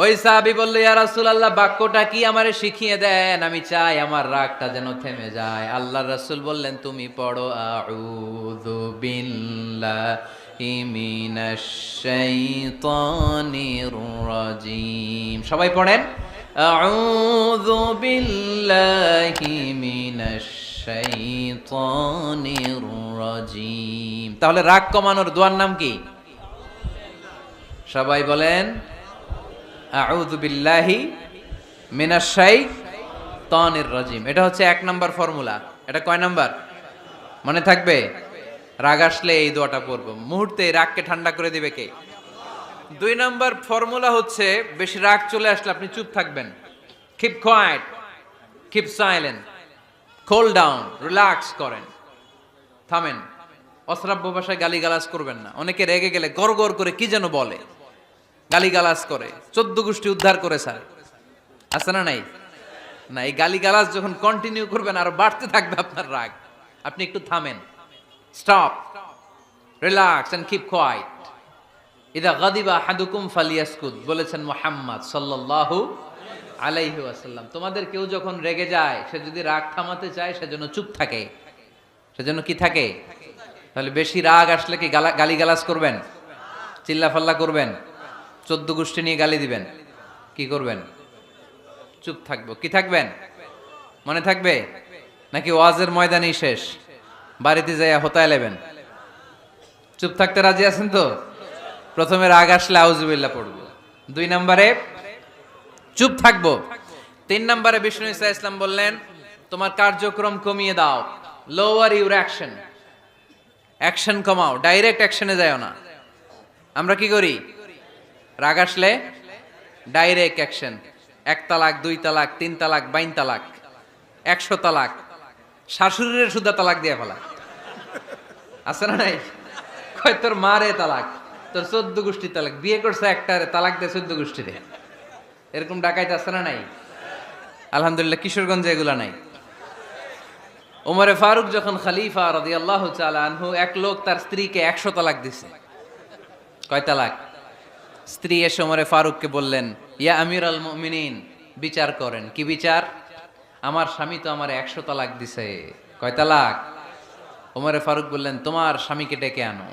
ওই সাহাবী বলল, ইয়া রাসূলুল্লাহ, বাক্যটা কি আমারে শিখিয়ে দেন, আমি চাই আমার রাগটা যেন থেমে যায়। আল্লাহর রাসূল বললেন, তুমি পড়ো আউযু বিল্লাহি মিনাশ শাইতানির রাজীম। সবাই পড়েন, আউযু বিল্লাহি মিনাশ শাইতানির রাজীম। তাহলে রাগ কমানোর দোয়ার নাম কি? সবাই বলেন, আউযু বিল্লাহি মিনাশ শাইতানির রাজীম। এটা হচ্ছে 1 নাম্বার ফর্মুলা। এটা কয় নাম্বার মনে থাকবে? রাগ আসলে এই দোয়াটা পড়ব, মুহূর্তে রাগকে ঠান্ডা করে দিবে কে? 2 নাম্বার ফর্মুলা হচ্ছে, বেশি রাগ চলে আসলে আপনি চুপ থাকবেন। Keep quiet, keep silent, cool down, relax করেন, থামেন। অশ্রাব্য ভাষায় গালিগালাজ করবেন না। অনেকে রেগে গেলে গড় গড় করে কি যেন বলে, গালিগালাজ করে, 14 গোষ্ঠী উদ্ধার করে স্যার, আছে না নাই? না, এই গালিগালাজ যখন কন্টিনিউ করবেন আরো বাড়তে থাকবে আপনার রাগ। আপনি একটু থামেন, stop, relax and keep quiet. ইদা গাদিবা আহাদুকুম ফালিয়াসকুত, বলেছেন মুহাম্মদ সাল্লাল্লাহু আলাইহি ওয়াসাল্লাম। তোমাদের কেউ যখন রেগে যায়, সে যদি রাগ থামাতে চায়, সেজন্য চুপ থাকে। সেজন্য কি থাকে? তাহলে বেশি রাগ আসলে কি গালিগালাজ করবেন, চিল্লাফাল্লা করবেন, 14 গোষ্ঠী নিয়ে গালি দিবেন? কি করবেন? চুপ থাকবো। কি থাকবেন? মনে থাকবে নাকি ওয়াজের ময়দানেই শেষ, বাড়িতে যাইয়া হোতায় লেবেন? চুপ থাকতে রাজি আছেন তো? প্রথমে রাগ আসলে আউযুবিল্লাহ পড়বো, 2 নম্বরে চুপ থাকবো। 3 নম্বরে বিষ্ণু ঈসা ইসলাম বললেন তোমার কার্যক্রম কমিয়ে দাও, লোয়ার ইউর অ্যাকশন, অ্যাকশন কমাও, ডাইরেক্ট অ্যাকশনে যাও না। আমরা কি করি? রাগ আসলে ডাইরেক্ট অ্যাকশন, 1 তালাক 2 তালাক 3 তালাক 22 তালাক 100 তালাক, শাশুড়ির সুদ্ধা তালাক দিয়ে ফেলা আছে না নাই? কয় তোর মারে তালাক, তোর 14 গোষ্ঠী তালাক, বিয়ে করছে একটারে তালাক দিয়ে 14 গোষ্ঠীরে, এরকম ডাকাইতে আছে না নাই? আলহামদুলিল্লাহ কিশোরগঞ্জে এগুলা নাই। ওমরে ফারুক যখন খলিফা রাদিয়াল্লাহু তাআলা আনহু, এক লোক তার স্ত্রীকে 100 তালাক দিছে। কয় তালাক? স্ত্রী এসে ওমরে ফারুককে বললেন, ইয়া আমিরাল মুমিনিন, বিচার করেন। কি বিচার? আমার স্বামী তো আমার 100 তালাক দিছে। কয় তালাক? ওমরে ফারুক বললেন, তোমার স্বামীকে ডেকে আনো।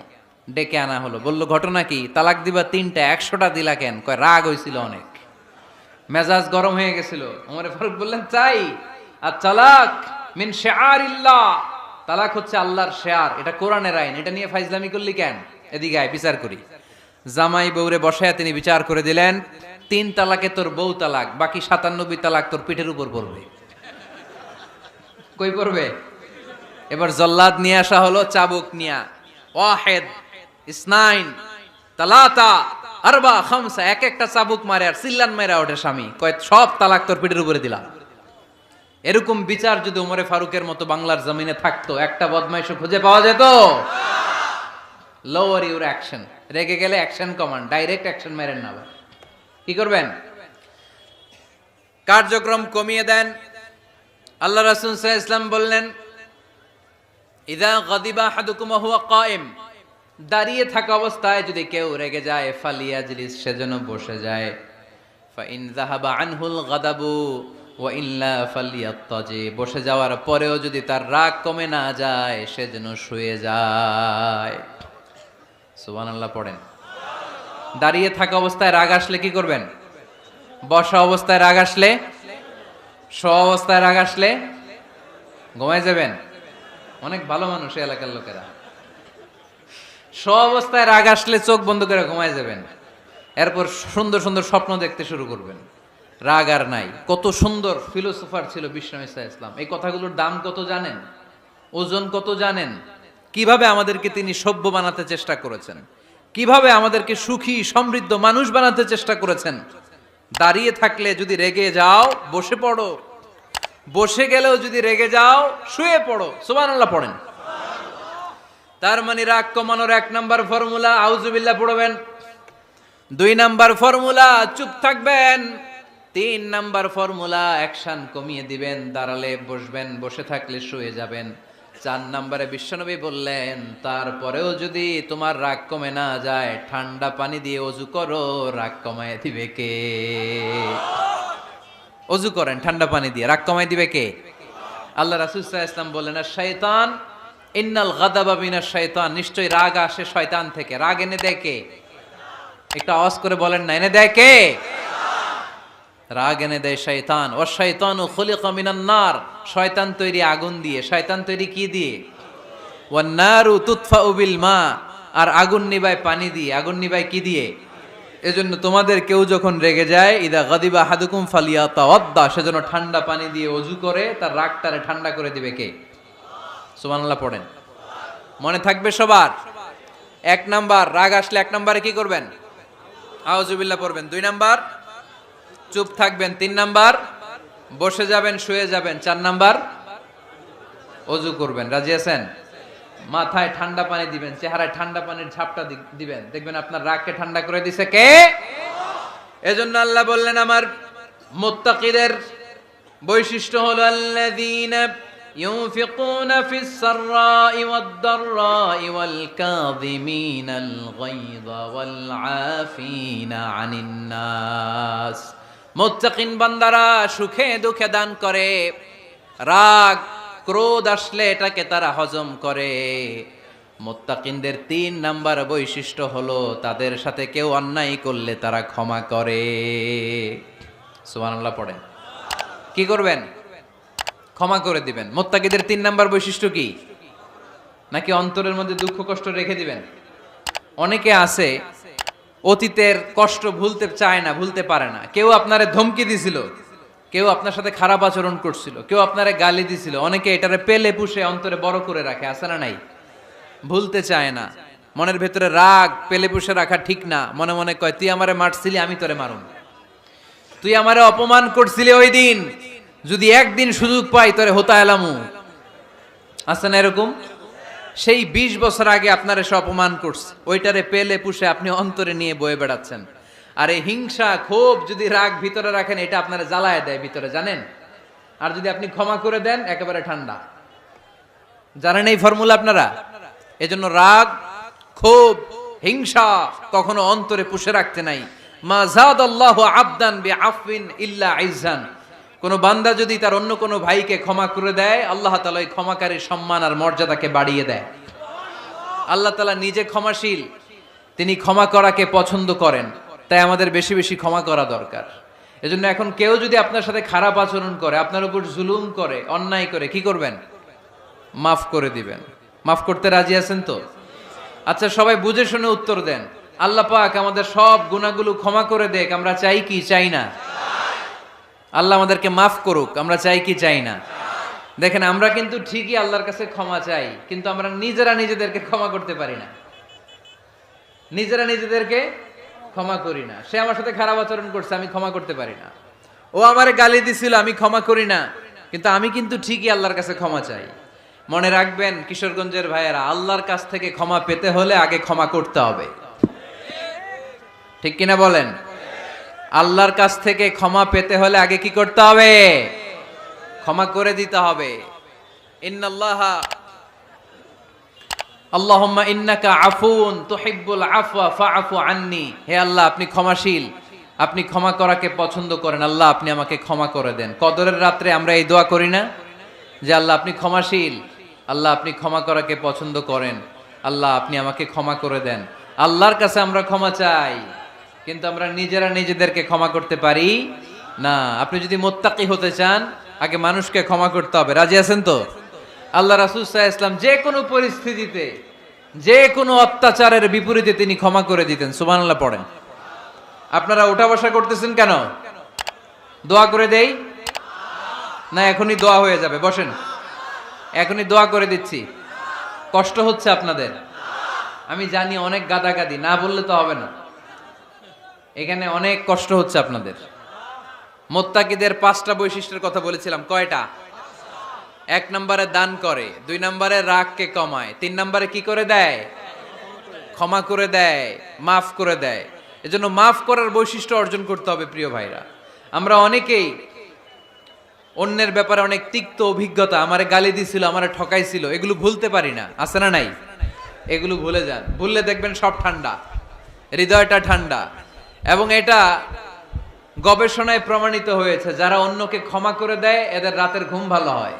ডেকে আনা হলো। বলল, ঘটনা কি? তালাক দিবা 3টা, 100টা দিলা কেন? কয় রাগ হয়েছিল অনেক, মেজাজ গরম হয়ে গেছিল। ওমরে ফারুক বললেন, চাই। আর তালাক মিন শিআরিল্লাহ, তালাক হচ্ছে আল্লাহর শিআর, এটা কোরআনের আইন, এটা নিয়ে ফাইজলামি করলি কেন? এদিকে আয়, বিচার করি। জামাই বউরে বসায়া তিনি বিচার করে দিলেন, 3 তালাকে তোর বউ তালাক, বাকি 97 তালাক তোর পিঠের উপর পড়বে। কই পড়বে? এবার জল্লাদ নিয়ে আসা হলো, চাবুক নিয়া, ওয়াহিদ ইসনাইন তালাতা আরবা খামসা, এক একটা চাবুক মারে আর সিল্লান মেরা ওঠে স্বামী। কয় সব তালাক তোর পিঠের উপরে দিলাম। এরকম বিচার যদি ওমরে ফারুকের মতো বাংলার জমিনে থাকতো, একটা বদমাইশও খুঁজে পাওয়া যেত? লোয়ার ইউর অ্যাকশন, রেগে গেলে অ্যাকশন কমান্ড, ডাইরেক্ট অ্যাকশন মেরেন না। কি করবেন? কার্যক্রম কমিয়ে দেন। আল্লাহ রাসূল সাল্লাল্লাহু আলাইহি ওয়াসাল্লাম বললেন, ইযা গাদিবা আহাদুকুম ওয়া হুয়া কায়েম, দাঁড়িয়ে থাকা অবস্থায় যদি কেউ রেগে যায়, ফালিয়াজলিস, সেজন্য বসে যায়। ফা ইন যাহাবা আনহুল গাদাবু ওয়া ইল্লা ফালিয়াত্তাজি, বসে যাওয়ার পরেও যদি তার রাগ কমে না যায়, সেজন্য শুয়ে যায়। সুবহানাল্লাহ পড়েন। দাঁড়িয়ে থাকা অবস্থায় রাগ আসলে কি করবেন? বসা অবস্থায় রাগ আসলে, শোয়া অবস্থায় রাগ আসলে ঘুমায় যাবেন। অনেক ভালো মানুষ এই এলাকার লোকেরা। শোয়া অবস্থায় রাগ আসলে চোখ বন্ধ করে ঘুমায় যাবেন। এরপর সুন্দর সুন্দর স্বপ্ন দেখতে শুরু করবেন। রাগ আর নাই। কত সুন্দর ফিলোসোফার ছিল বিষ্ণু ঈসা ইসলাম। এই কথাগুলোর দাম কত জানেন? ওজন কত জানেন? কিভাবে আমাদেরকে তিনি সভ্য বানাতে চেষ্টা করেছেন, কিভাবে আমাদেরকে সুখী সমৃদ্ধ মানুষ বানাতে চেষ্টা করেছেন। দাঁড়িয়ে থাকলে যদি রেগে যাও, বসে পড়ো। বসে গেলেও যদি রেগে যাও, শুয়ে পড়ো। সুবহানাল্লাহ পড়েন। তার মানে রাগ কমানোর 1 নাম্বার ফর্মুলা আউযুবিল্লাহ পড়বেন, 2 নাম্বার ফর্মুলা চুপ থাকবেন, 3 নাম্বার ফর্মুলা অ্যাকশন কমিয়ে দিবেন, দাঁড়ালে বসবেন, বসে থাকলে শুয়ে যাবেন। 4 নাম্বারে বিশ্বনবী বললেন, তারপরেও যদি তোমার রাগ কমে না যায়, ঠান্ডা পানি দিয়ে ওযু করো, রাগ কমায় দিবে কে? ওযু করেন ঠান্ডা পানি দিয়ে, রাগ কমায় দিবে কে? আল্লাহ রাসূল সাল্লাল্লাহু আলাইহি ওয়াসাল্লাম বললেন, আর শয়তান ইন্নাল গাদাবা মিনাশ শয়তান, নিশ্চয়ই রাগ আসে শয়তান থেকে। রাগ এনে দেয় কে? একটু আওয়াজ করে বলেন না, এনে দেয় কে? রাগ এনে দেয় শয়তান। ও শয়তানু খুলিকা মিনান নার, শয়তান তৈরি আগুন দিয়ে। শয়তান তৈরি কি দিয়ে? ওয়ান নারু তুতফাউ বিল মা, আর আগুন নিবায় পানি দিয়ে। আগুন নিবায় কি দিয়ে? এজন্য তোমাদের কেউ যখন রেগে যায়, ইদা গাদিবা আহাদুকুম ফালিয়াতাওয়াদ্দা, সেজন্য ঠান্ডা পানি দিয়ে ওযু করে তার রাগটারে ঠান্ডা করে দিবে কে? সুবহানাল্লাহ পড়েন। মনে থাকবে সবার। 1 নাম্বার, রাগ আসলে 1 নাম্বারে কি করবেন? আউযুবিল্লাহ পড়বেন। 2 নাম্বার চুপ থাকবেন। 3 নাম্বার বসে যাবেন, শুয়ে যাবেন। 4 নাম্বার ওযু করবেন। রাজি আছেন? মাথায় ঠান্ডা পানি দিবেন, চেহারায় ঠান্ডা পানির ঝাপটা দিবেন, দেখবেন আপনার রাগকে ঠান্ডা করে দিছে কে? এজন্য আল্লাহ বললেন, আমার মুত্তাকিদের বৈশিষ্ট্য হলো আল্লাযীনা ইউনফিকুনা ফিস সাররাই ওয়াদ দাররাই ওয়াল কাযিমিনাল গায়যা ওয়াল আফিনা আনিন নাস। মুত্তাকিন বান্দারা সুখে দুঃখে দান করে, রাগ ক্রোধ আসলে এটাকে তারা হজম করে। মুত্তাকিনদের 3 নাম্বার বৈশিষ্ট্য হলো, তাদের সাথে কেউ অন্যায় করলে তারা ক্ষমা করে। সুবহানাল্লাহ পড়েন। কি করবেন? ক্ষমা করে দিবেন। মুত্তাকিদের 3 নাম্বার বৈশিষ্ট্য কি? নাকি অন্তরের মধ্যে দুঃখ কষ্ট রেখে দিবেন? অনেকে আছে অতীতের কষ্ট ভুলতে চায় না, ভুলতে পারে না। কেউ আপনারে ধমকি দিছিল, কেউ আপনার সাথে খারাপ আচরণ করছিল, কেউ আপনারে গালি দিছিল, অনেকে এটারে পেলে পুষে অন্তরে বড় করে রাখে, আছে না নাই? ভুলতে চায় না। মনের ভেতরে রাগ পেলে পুষে রাখা ঠিক না। মনে মনে কয়, তুই আমারে মারছিলি, আমি তোরে মারুম। তুই আমারে অপমান করছিলি ওই দিন, যদি একদিন সুযোগ পাই তোরে হতা এলামু। আছে না এরকম? সেই 20 বছর আগে আপনার এসে অপমান করছে, ওইটারে পেলে পুষে আপনি অন্তরে নিয়ে বয়ে বেড়াচ্ছেন। আর এই হিংসা ক্ষোভ যদি রাগ ভিতরে রাখেন, এটা আপনারা জ্বালায় দেয় ভিতরে, জানেন? আর যদি আপনি ক্ষমা করে দেন, একেবারে ঠান্ডা। জানেন এই ফর্মুলা আপনারা? এজন্য রাগ, ক্ষোভ, হিংসা কখনো অন্তরে পুষে রাখতে নাই। মা যাদাল্লাহু আবদান বিআফওয়িন ইল্লা ইজ্জান। কোন বান্দা যদি তার অন্য কোনো ভাইকে ক্ষমা করে দেয়, আল্লাহ তাআলা এই ক্ষমাকারীর সম্মান আর মর্যাদাকে বাড়িয়ে দেয়। আল্লাহ তাআলা নিজে ক্ষমাশীল, তিনি ক্ষমা করাকে পছন্দ করেন। তাই আমাদের বেশি বেশি ক্ষমা করা দরকার। এজন্য এখন কেউ যদি আপনার সাথে খারাপ আচরণ করে, আপনার উপর জুলুম করে, অন্যায় করে, কি করবেন? মাফ করে দিবেন। মাফ করতে রাজি আছেন তো? আচ্ছা, সবাই বুঝে শুনে উত্তর দেন। আল্লাহ পাক আমাদের সব গুনাহগুলো ক্ষমা করে দেখ, আমরা চাই কি চাই না? আল্লাহ আমাদেরকে মাফ করুক, আমরা চাই কি চাই না? দেখেন, আমরা কিন্তু ঠিকই আল্লাহর কাছে ক্ষমা চাই, কিন্তু আমরা নিজেরা নিজেদেরকে ক্ষমা করতে পারি না। নিজেরা নিজেদেরকে ক্ষমা করি না। সে আমার সাথে খারাপ আচরণ করছে, আমি ক্ষমা করতে পারি না। ও আমারে গালি দিছিল, আমি ক্ষমা করি না, কিন্তু আমি কিন্তু ঠিকই আল্লাহর কাছে ক্ষমা চাই। মনে রাখবেন কিশোরগঞ্জের ভাইয়েরা, আল্লাহর কাছ থেকে ক্ষমা পেতে হলে আগে ক্ষমা করতে হবে। ঠিক কিনা বলেন? আল্লাহর কাছ থেকে ক্ষমা পেতে হলে আগে কি করতে হবে? ক্ষমা করে দিতে হবে। ইন্নাল্লাহা আল্লাহুম্মা ইন্নাকা আফুন তুহিব্বুল আফওয়া ফাআফু আন্নি। হে আল্লাহ, আপনি ক্ষমাশীল, আপনি ক্ষমা করাকে পছন্দ করেন। আল্লাহ, আপনি আমাকে ক্ষমা করে দেন। কদরের রাত্রে আমরা এই দোয়া করি না যে আল্লাহ আপনি ক্ষমাশীল, আল্লাহ আপনি ক্ষমা করাকে পছন্দ করেন, আল্লাহ আপনি আমাকে ক্ষমা করে দেন। আল্লাহর কাছে আমরা ক্ষমা চাই, কিন্তু আমরা নিজেরা নিজেদেরকে ক্ষমা করতে পারি না। আপনি যদি মুত্তাকি হতে চান, আগে মানুষকে ক্ষমা করতে হবে। রাজি আছেন তো? আল্লাহ রাসূল সাল্লাল্লাহু আলাইহি ওয়াসাল্লাম যে কোনো পরিস্থিতিতে, যে কোনো অত্যাচারের বিপরীতে তিনি ক্ষমা করে দিতেন। সুবহানাল্লাহ পড়েন। আপনারা উঠা বসা করতেছেন কেন? দোয়া করে দেই না? এখনই দোয়া হয়ে যাবে, বসেন। এখনই দোয়া করে দিচ্ছি। কষ্ট হচ্ছে আপনাদের? আমি জানি অনেক গাদাগাদি, না বললে তো হবে না। এখানে অনেক কষ্ট হচ্ছে আপনাদের। মুত্তাকিদের 5টা বৈশিষ্ট্যের কথা বলেছিলাম, কয়টা? 1 নম্বরে দান করে, 2 নম্বরে রাগকে কমায়, 3 নম্বরে কি করে দেয়? ক্ষমা করে দেয়, মাফ করে দেয়। এজন্য মাফ করার বৈশিষ্ট্য অর্জন করতে হবে প্রিয় ভাইরা। আমরা অনেকেই অন্যের ব্যাপারে অনেক তিক্ত অভিজ্ঞতা, আমারে গালি দিছিল, আমারে ঠকাইছিল, এগুলো ভুলতে পারি না। আছে না নাই? এগুলো ভুলে যান। ভুললে দেখবেন সব ঠান্ডা, হৃদয়টা ঠান্ডা। এবং এটা গবেষণায় প্রমাণিত হয়েছে, যারা অন্যকে ক্ষমা করে দেয় এদের রাতের ঘুম ভালো হয়।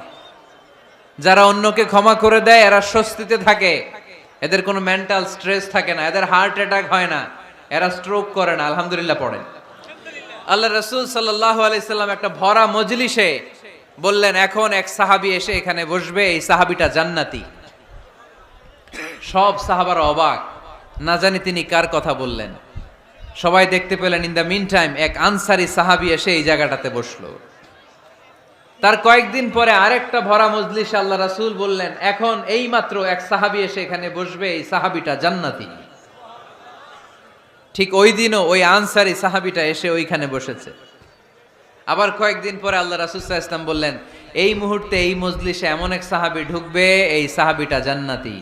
যারা অন্যকে ক্ষমা করে দেয় এরা স্বস্তিতে থাকে, এদের কোনো মেন্টাল স্ট্রেস থাকে না, এদের হার্ট অ্যাটাক হয় না, এরা স্ট্রোক করে না। আলহামদুলিল্লাহ পড়েন। আল্লাহ রাসূল সাল্লাল্লাহু আলাইহি সাল্লাম একটা ভরা মজলিসে বললেন, এখন এক সাহাবী এসে এখানে বসবে, এই সাহাবীটা জান্নাতি। সব সাহাবারা অবাক, না জানি তিনি কার কথা বললেন। সবাই দেখতে পেলেন, ইন দ্য মিন টাইম এক আনসারী সাহাবী এসে এই জায়গাটাতে বসলো। তার কয়েকদিন পরে আরেকটা ভরা মজলিসে আল্লাহ রাসূল বললেন, এখন এই মাত্র এক সাহাবী এসে এখানে বসবে, এই সাহাবীটা জান্নাতি। ঠিক ওই দিনও ওই আনসারী সাহাবীটা এসে ওইখানে বসেছে। আবার কয়েকদিন পরে আল্লাহ রাসূল সাল্লাল্লাহু আলাইহি ওয়াসাল্লাম বললেন, এই মুহূর্তে এই মজলিসে এমন এক সাহাবী ঢুকবে, এই সাহাবীটা জান্নাতি।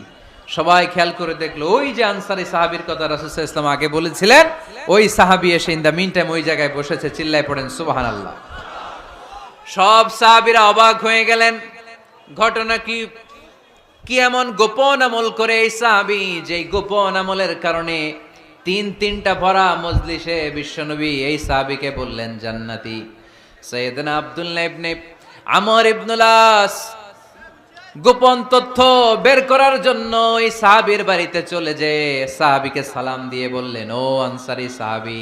সবাই খেয়াল করে দেখলো, ওই যে আনসারী সাহাবীর কথা রাসূল সাল্লাল্লাহু আলাইহি ওয়াসাল্লাম আগে বলেছিলেন, ওই সাহাবী এসে ইন দ্য মিন টাইম ওই জায়গায় বসেছে। চিল্লায় পড়েন সুবহানাল্লাহ। সব সাহাবীরা অবাক হয়ে গেলেন। ঘটনা কি? কি এমন গোপন আমল করে এই সাহাবী, যে গোপন আমলের কারণে তিনটা ভরা মজলিসে বিশ্বনবী এই সাহাবীকে বললেন জান্নাতি। সাইয়েদনা আব্দুল্লাহ ইবনে আমর ইবনুল আস গোপন তথ্য বের করার জন্য এই সাহাবীর বাড়িতে চলে যেয়ে সাহাবীকে সালাম দিয়ে বললেন, ও আনসারী সাহাবী,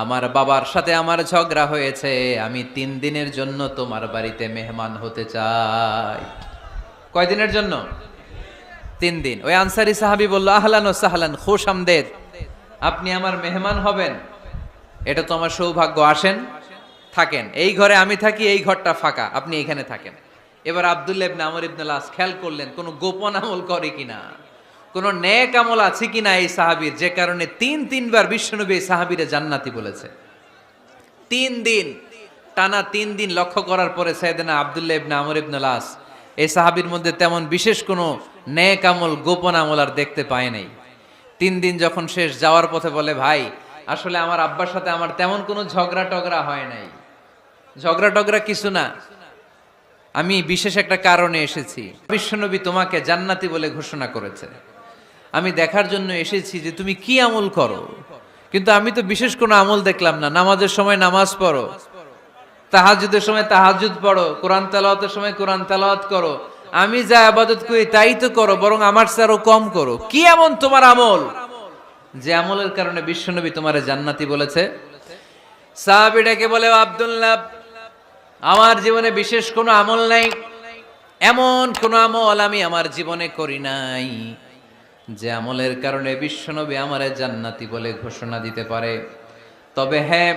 আমার বাবার সাথে আমার ঝগড়া হয়েছে, আমি 3 দিনের জন্য তোমার বাড়িতে মেহমান হতে চাই। কয়দিনের জন্য? 3 দিন। ওই আনসারী সাহাবী বলল, আহলান ওয়া সাহলান, খুশ আমদেদ, আপনি আমার মেহমান হবেন, এটা তো আমার সৌভাগ্য। আসেন, থাকেন। এই ঘরে আমি থাকি, এই ঘরটা ফাঁকা, আপনি এখানে থাকেন। এবার আব্দুল্লাহ ইবনে আমর ইবনে আল আস খেয়াল করলেন কোনো গোপন আমল করে কিনা, কোনো নেক আমল আছে কিনা এই সাহাবীর, যে কারণে তিনবার বিশ্বনবী এই সাহাবীরে জান্নাতি বলেছে। 3 দিন টানা 3 দিন লক্ষ্য করার পরে সাইয়েদনা আব্দুল্লাহ ইবনে আমর ইবনে আল আস এই সাহাবীর মধ্যে তেমন বিশেষ কোনো নেক আমল, গোপন আমল আর দেখতে পায় নাই। 3 দিন যখন শেষ, যাওয়ার পথে বলে, ভাই আসলে আমার আব্বার সাথে আমার তেমন কোনো ঝগড়া টগড়া হয় নাই, ঝগড়া টগড়া কিছু না, আমি বিশেষ একটা কারণে এসেছি। বিশ্বনবী তোমাকে জান্নাতি বলে ঘোষণা করেছে, আমি দেখার জন্য এসেছি যে তুমি কি আমল করো। কিন্তু আমি তো বিশেষ কোনো আমল দেখলাম না। নামাজের সময় নামাজ পড়ো, তাহাজ্জুদের সময় তাহাজ্জুদ পড়ো, কোরআন তেলাওয়াতের সময় কোরআন তেলাওয়াত করো, আমি যা ইবাদত করি তাই তো করো, বরং আমার চেয়ে আরো কম করো। কি এমন তোমার আমল যে আমলের কারণে বিশ্বনবী তোমারে জান্নাতি বলেছে? সাহাবীটাকে বলে, আব্দুল্লাহ, আমার জীবনে বিশেষ কোনো আমল নাই, এমন কোনো আমল আমি আমার জীবনে করি নাই যে আমলের কারণে বিশ্বনবী আমারে জান্নাতি বলে ঘোষণা দিতে পারে। তবে হ্যাঁ,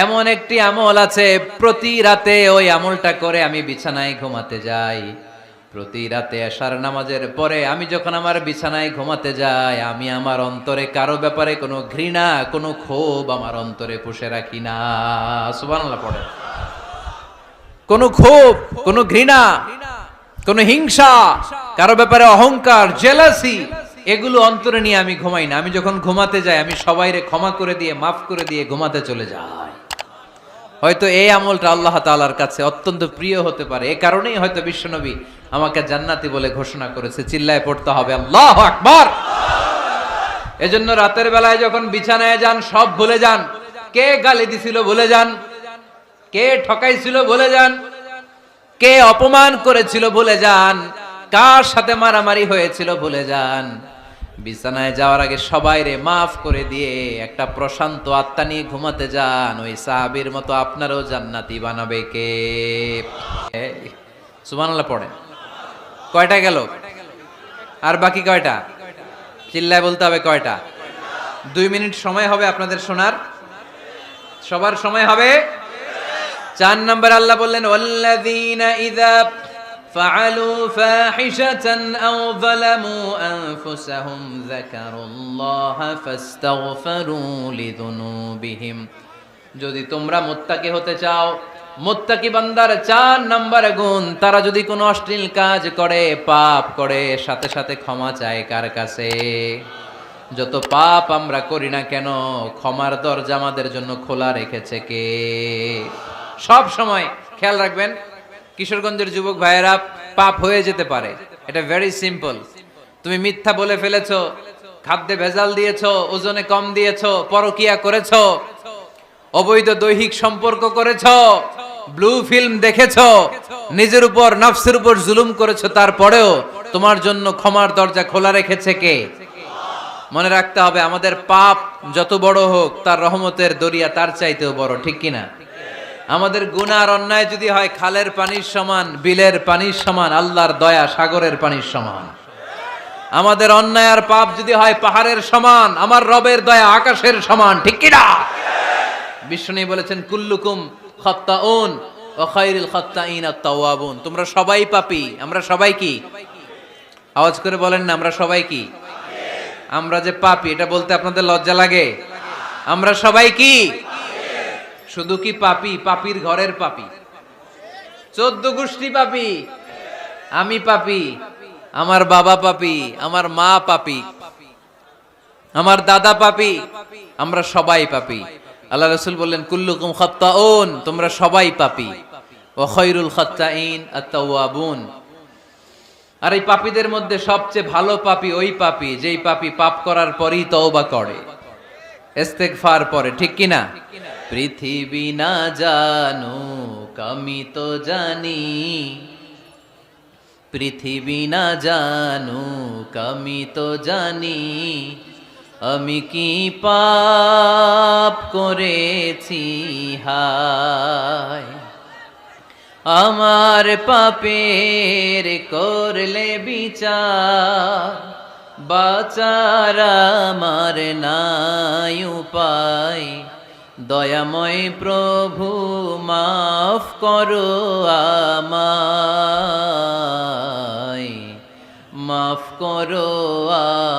এমন একটি আমল আছে, প্রতি রাতে ওই আমলটা করে আমি বিছানায় ঘুমাতে যাই। প্রতি রাতে এশার নামাজের পরে আমি যখন আমার বিছানায় ঘুমাতে যাই, আমি আমার অন্তরে কারো ব্যাপারে কোনো ঘৃণা, কোনো ক্ষোভ আমার অন্তরে পুষে রাখি না। সুবহানাল্লাহ পড়ে। কোনো ক্ষোভ, কোনো ঘৃণা, কোনো হিংসা, কারো ব্যাপারে অহংকার, জেলাসি, এগুলো অন্তরে নিয়ে আমি ঘুমাই না। আমি যখন ঘুমাতে যাই, আমি সবাইরে ক্ষমা করে দিয়ে, মাফ করে দিয়ে ঘুমাতে চলে যাই। হয়তো এই আমলটা আল্লাহ তাআলার কাছে অত্যন্ত প্রিয় হতে পারে, এই কারণেই হয়তো বিশ্বনবী আমাকে জান্নাতি বলে ঘোষণা করেছে। চিল্লায় পড়তে হবে আল্লাহু আকবার। এজন্য রাতের বেলায় যখন বিছানায় যান, সব ভুলে যান। কে গালি দিছিল ভুলে যান, কে ঠকাইছিল ভুলে যান, কে অপমান করেছিল ভুলে যান, কার সাথে মারামারি হয়েছিল ভুলে যান। বিছানায় যাওয়ার আগে সবাইরে মাফ করে দিয়ে একটা প্রশান্ত আত্মা নিয়ে ঘুমাতে যান। ওই সাহাবীর মতো আপনারও জান্নাতি বানাবে কে? সুবহানাল্লাহ পড়েন। কয়টা গেল? আর বাকি কয়টা? চিল্লায় বলতে হবে কয়টা? 2 মিনিট সময় হবে আপনাদের শোনার। সবার সময় হবে। 4 নম্বর আল্লাহ বললেন, ওয়াল্লাযীনা ইযা ফাআলু ফাহিশাতান আও যালামু আনফুসাহুম যাকারুল্লাহা ফাস্তাগফিরু লিযুনুবিহিম। যদি তোমরা মুত্তাকি হতে চাও, মুত্তাকি বান্দার 4 নম্বর গুণ, তারা যদি কোনো অশ্লীল কাজ করে, পাপ করে, সাথে সাথে ক্ষমা চায় কার কাছে? যত পাপ আমরা করি না কেন, ক্ষমার দরজা আমাদের জন্য খোলা রেখেছে কে? সব সময় খেয়াল রাখবেন, কিশোরগঞ্জের যুবক ভাইয়েরা, পাপ হয়ে যেতে পারে, এটা ভেরি সিম্পল। তুমি মিথ্যা বলে ফেলেছো, খাদ্যে ভেজাল দিয়েছো, ওজনে কম দিয়েছো, পরকিয়া করেছো, অবৈধ দৈহিক সম্পর্ক করেছো, ব্লু ফিল্ম দেখেছো, নিজের উপর, নফসের উপর জুলুম করেছো, তারপরেও তোমার জন্য ক্ষমার দরজা খোলা রেখেছে কে? মনে রাখতে হবে, আমাদের পাপ যত বড় হোক, তার রহমতের দরিয়া তার চাইতেও বড়, ঠিক কিনা? আমাদের গুনাহ আর অন্যায় যদি হয় খালের পানির সমান, বিলের পানির সমান, আল্লাহর দয়া সাগরের পানির সমান। আমাদের অন্যায় আর পাপ যদি হয় পাহাড়ের সমান, আমার রবের দয়া আকাশের সমান, ঠিক কিনা? বিষ্ণু বলেছেন, কুল্লুকুম খাত্তাউন ওয়া খায়রুল খাত্তাইন আত-তাওয়াবুন। তোমরা সবাই পাপী। আমরা সবাই কি? আওয়াজ করে বলেন না, আমরা সবাই কি? আমরা যে পাপী, এটা বলতে আপনাদের লজ্জা লাগে? আমরা সবাই কি? শুধু কি পাপী? পাপীর ঘরের পাপী, 14 গোষ্ঠী পাপী। আমি পাপী, আমার বাবা পাপী, আমার মা পাপী, আমার দাদা পাপী, আমরা সবাই পাপী। আল্লাহ রাসূল বললেন, কুল্লুকুম খাত্তাউন, তোমরা সবাই পাপী, ওয়া খায়রুল খাত্তাইন আত-তাওয়াবুন। আর এই পাপীদের মধ্যে সবচেয়ে ভালো পাপী ওই পাপী যেই পাপী পাপ করার পরই তওবা করে, ইস্তেগফার পড়ে, ঠিক কিনা? পৃথিবী না জানুক আমি তো জানি, পৃথিবী না জানুক আমি তো জানি, আমি কি পাপ করেছি হায়, আমার পাপের করলে বিচার, বাঁচার আমার নাই উপায়, দয়াময় প্রভু মাফ করো আমায়, মাফ করো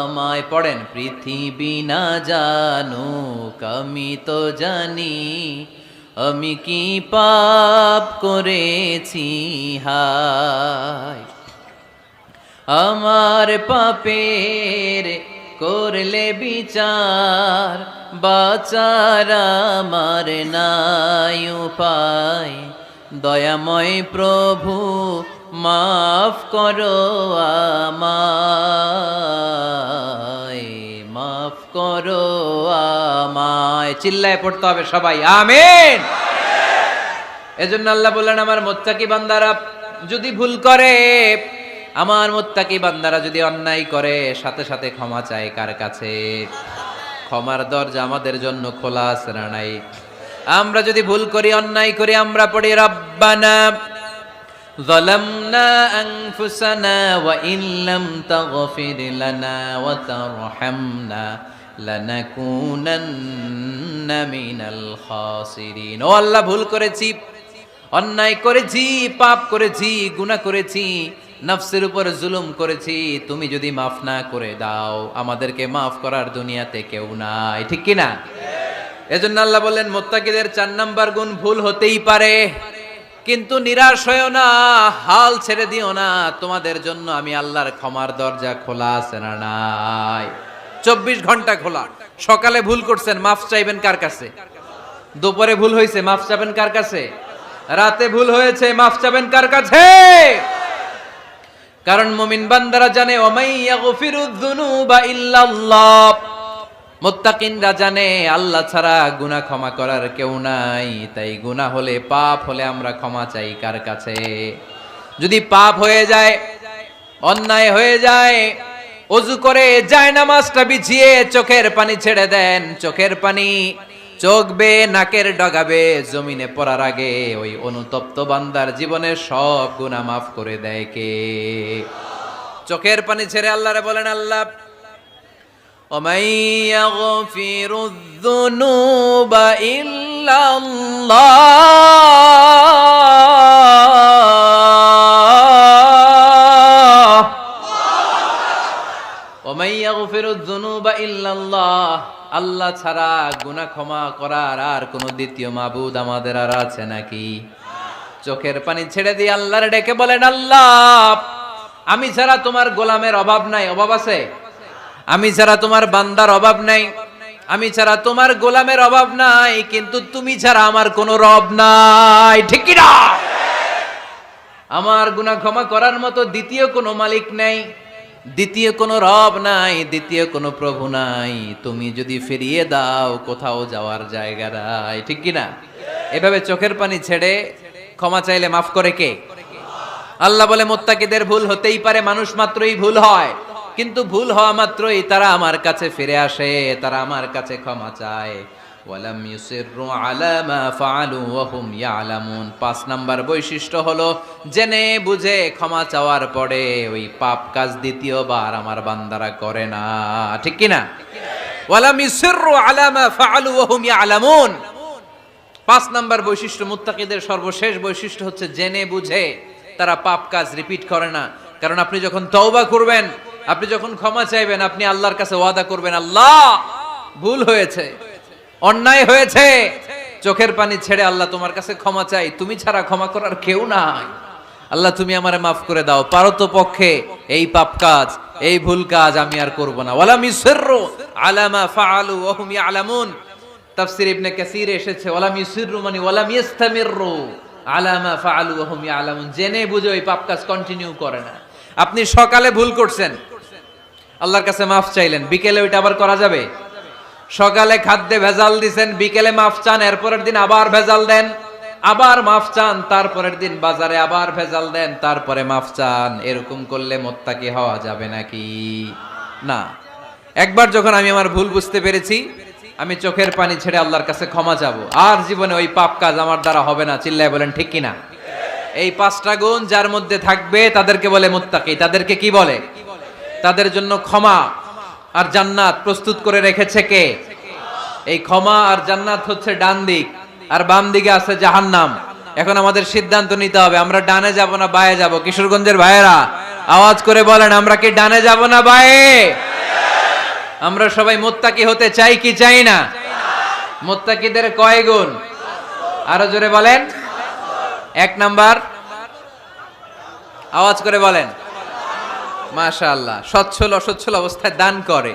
আমায়। পড়েন, পৃথিবী না জানুক আমি তো জানি, আমি কি পাপ করেছি হায়। আমার পাপের করলে বিচার, বাঁচার আমার নাই উপায়, দয়াময় প্রভু মাফ করো আমায়, মাফ করো আমায়। চিল্লায় পড়তে হবে সবাই, আমিন। এজন্য আল্লাহ বললেন, আমার মুত্তাকি বান্দারা যদি ভুল করে, আমার মুত্তাকি বান্দারা যদি অন্যায় করে, সাথে সাথে ক্ষমা চায় কার কাছে? ক্ষমার দরজা আমাদের জন্য খোলা আছে না নাই? আমরা যদি ভুল করি, অন্যায় করি, আমরা পড়ি রব্বানা যালামনা আনফুসানা ওয়া ইন লাম তাগফির লানা ওয়া তারহামনা লানাকুনান্না মিনাল খাসিরিন। ও আল্লাহ, ভুল করেছি, অন্যায় করেছি, পাপ করেছি, গুনাহ করেছি, নফসের উপর জুলুম করেছি। তুমি যদি মাফ না করে দাও, আমাদেরকে মাফ করার দুনিয়াতে কেউ নাই, ঠিক কি না? এজন্য আল্লাহ বললেন, মুত্তাকিদের 4 নাম্বার গুণ, ভুল হতেই পারে কিন্তু নিরাশ হয়ো না, হাল ছেড়ে দিও না। তোমাদের জন্য আমি আল্লাহর ক্ষমার দরজা খোলা আছে না নাই? 24 ঘন্টা খোলা। সকালে ভুল করছেন, মাফ চাইবেন কার কাছে? দুপুরে ভুল হয়েছে, মাফ চাবেন কার কাছে? রাতে ভুল হয়েছে, মাফ চাবেন কার কাছে? কারণ মুমিন বান্দারা জানে, ওমাই ইয়াগফিরুয যুনুবা ইল্লাল্লাহ। মুত্তাকিনরা জানে আল্লাহ ছাড়া গুনাহ ক্ষমা করার কেউ নাই। তাই গুনাহ হলে, পাপ হলে আমরা ক্ষমা চাই কার কাছে? যদি পাপ হয়ে যায়, অন্যায় হয়ে যায়, ওযু করে জায়নামাজটা বিছিয়ে চোখের পানি ছেড়ে দেন। চোখের পানি চোখ বেয়ে নাকের ডগাবে জমিনে পড়ার আগে ওই অনুতপ্ত বান্দার জীবনের সব গুনাহ মাফ করে দেয় কে? চোখের পানি ছেড়ে আল্লাহরে বলেন, আল্লাহ ওমাই ইয়াগফিরুয যুনুবা ইল্লাল্লাহ, ওমাই ইয়াগফিরুয যুনুবা ইল্লাল্লাহ। আল্লাহ ছাড়া গুনাহ ক্ষমা করার আর কোনো দ্বিতীয় মাবুদ আমাদের আর আছে নাকি? চোখের পানি ছেড়ে দিয়ে আল্লাহরে ডেকে বলেন, আল্লাহ আমি ছাড়া তোমার গোলামের অভাব নাই। অভাব আছে? আমি ছাড়া তোমার বান্দার অভাব নাই, আমি ছাড়া তোমার গোলামের অভাব নাই, কিন্তু তুমি ছাড়া আমার কোনো রব নাই, ঠিক কি না? আমার গুনাহ ক্ষমা করার মতো দ্বিতীয় কোনো মালিক নাই, দ্বিতীয় কোনো রব নাই, দ্বিতীয় কোনো প্রভু নাই। তুমি যদি ফিরিয়ে দাও, কোথাও যাওয়ার জায়গা নাই, ঠিক কি না? এভাবে চোখের পানি ছেড়ে ক্ষমা চাইলে মাফ করে কে? আল্লাহ বলে, মুত্তাকিদের ভুল হতেই পারে, মানুষ মাত্রই ভুল হয়, কিন্তু ভুল হওয়া মাত্রই তারা আমার কাছে ফিরে আসে, তারা আমার কাছে ক্ষমা চায়। ওয়ালাম ইউসিররু আলা মা ফাআলু ওয়া হুম ইয়ালামুন। 5 নাম্বার বৈশিষ্ট্য হলো, জেনে বুঝে ক্ষমা চাওয়ার পরে ওই পাপ কাজ দ্বিতীয়বার আমার বান্দারা করে না, ঠিক কি না? ওয়ালাম ইউসিররু আলা মা ফাআলু ওয়া হুম ইয়ালামুন। 5 নাম্বার বৈশিষ্ট্য, মুত্তাকিদের সর্বশেষ বৈশিষ্ট্য হচ্ছে জেনে বুঝে তারা পাপ কাজ রিপিট করে না। কারণ আপনি যখন তওবা করবেন, আপনি যখন ক্ষমা চাইবেন, আপনি আল্লাহর কাছে ওয়াদা করবেন, আল্লাহ ভুল হয়েছে, অন্যায় হয়েছে, চোখের পানি ছেড়ে আল্লাহ তোমার কাছে ক্ষমা চাই, তুমি ছাড়া ক্ষমা করার কেউ নাই। আল্লাহ তুমি আমারে মাফ করে দাও, পারতো পক্ষে এই পাপ কাজ, এই ভুল কাজ আমি আর করব না। ওয়ালাম ইউসিররু আলা মা ফাআলু ওয়া হুম ইয়ালামুন। তাফসীর ইবনে কাসীর এসেছে, ওয়ালাম ইউসিররু মানে ওয়ালাম ইস্তামিররু আলা মা ফাআলু ওয়া হুম ইয়ালামুন। জেনে বুঝে ওই পাপ কাজ কন্টিনিউ করে না। আপনি সকালে ভুল করছেন, আল্লাহর কাছে মাফ চাইলেন, বিকেলে ওইটা আবার করা যাবে? সকালে খাদ্যে ভেজাল দিছেন, বিকেলে মাফ চান, এরপরের দিন আবার ভেজাল দেন, আবার মাফ চান, তারপরের দিন বাজারে আবার ভেজাল দেন, তারপরে মাফ চান। এরকম করলে মুত্তাকি হওয়া যাবে নাকি? না। একবার যখন আমি আমার ভুল বুঝতে পেরেছি, আমি চোখের পানি ছেড়ে আল্লাহর কাছে ক্ষমা চাবো, আর জীবনে ওই পাপ কাজ আমার দ্বারা হবে না। চিল্লায় বলেন ঠিক কিনা? এই 5টা গুণ যার মধ্যে থাকবে তাদেরকে বলে মুত্তাকি। তাদেরকে কি বলে? তাদের জন্য ক্ষমা আর জান্নাত প্রস্তুত করে রেখেছে কে? এই ক্ষমা আর জান্নাত হচ্ছে ডান দিক, আর বাম দিকে আছে জাহান্নাম। এখন আমাদের সিদ্ধান্ত নিতে হবে, আমরা ডানে যাব না বায়ে যাব। কিশোরগঞ্জের ভাইয়েরা আওয়াজ করে বলেন, আমরা কি ডানে যাব না বায়ে? আমরা সবাই মুত্তাকি হতে চাই কি চাই না? মুত্তাকিদের কয় গুণ? আরো জোরে বলেন। 1 নাম্বার, আওয়াজ করে বলেন। মাশাআল্লাহ, সচ্ছল অসচ্ছল অবস্থায় দান করে।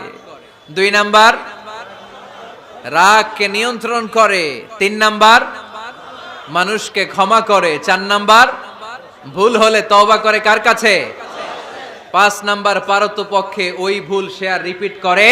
2 নাম্বার, রাগকে নিয়ন্ত্রণ করে। 3 নাম্বার, মানুষকে ক্ষমা করে। 4 নাম্বার, ভুল হলে তওবা করে কার কাছে? 5 নাম্বার, পারতপক্ষে ওই ভুল সে আর রিপিট করে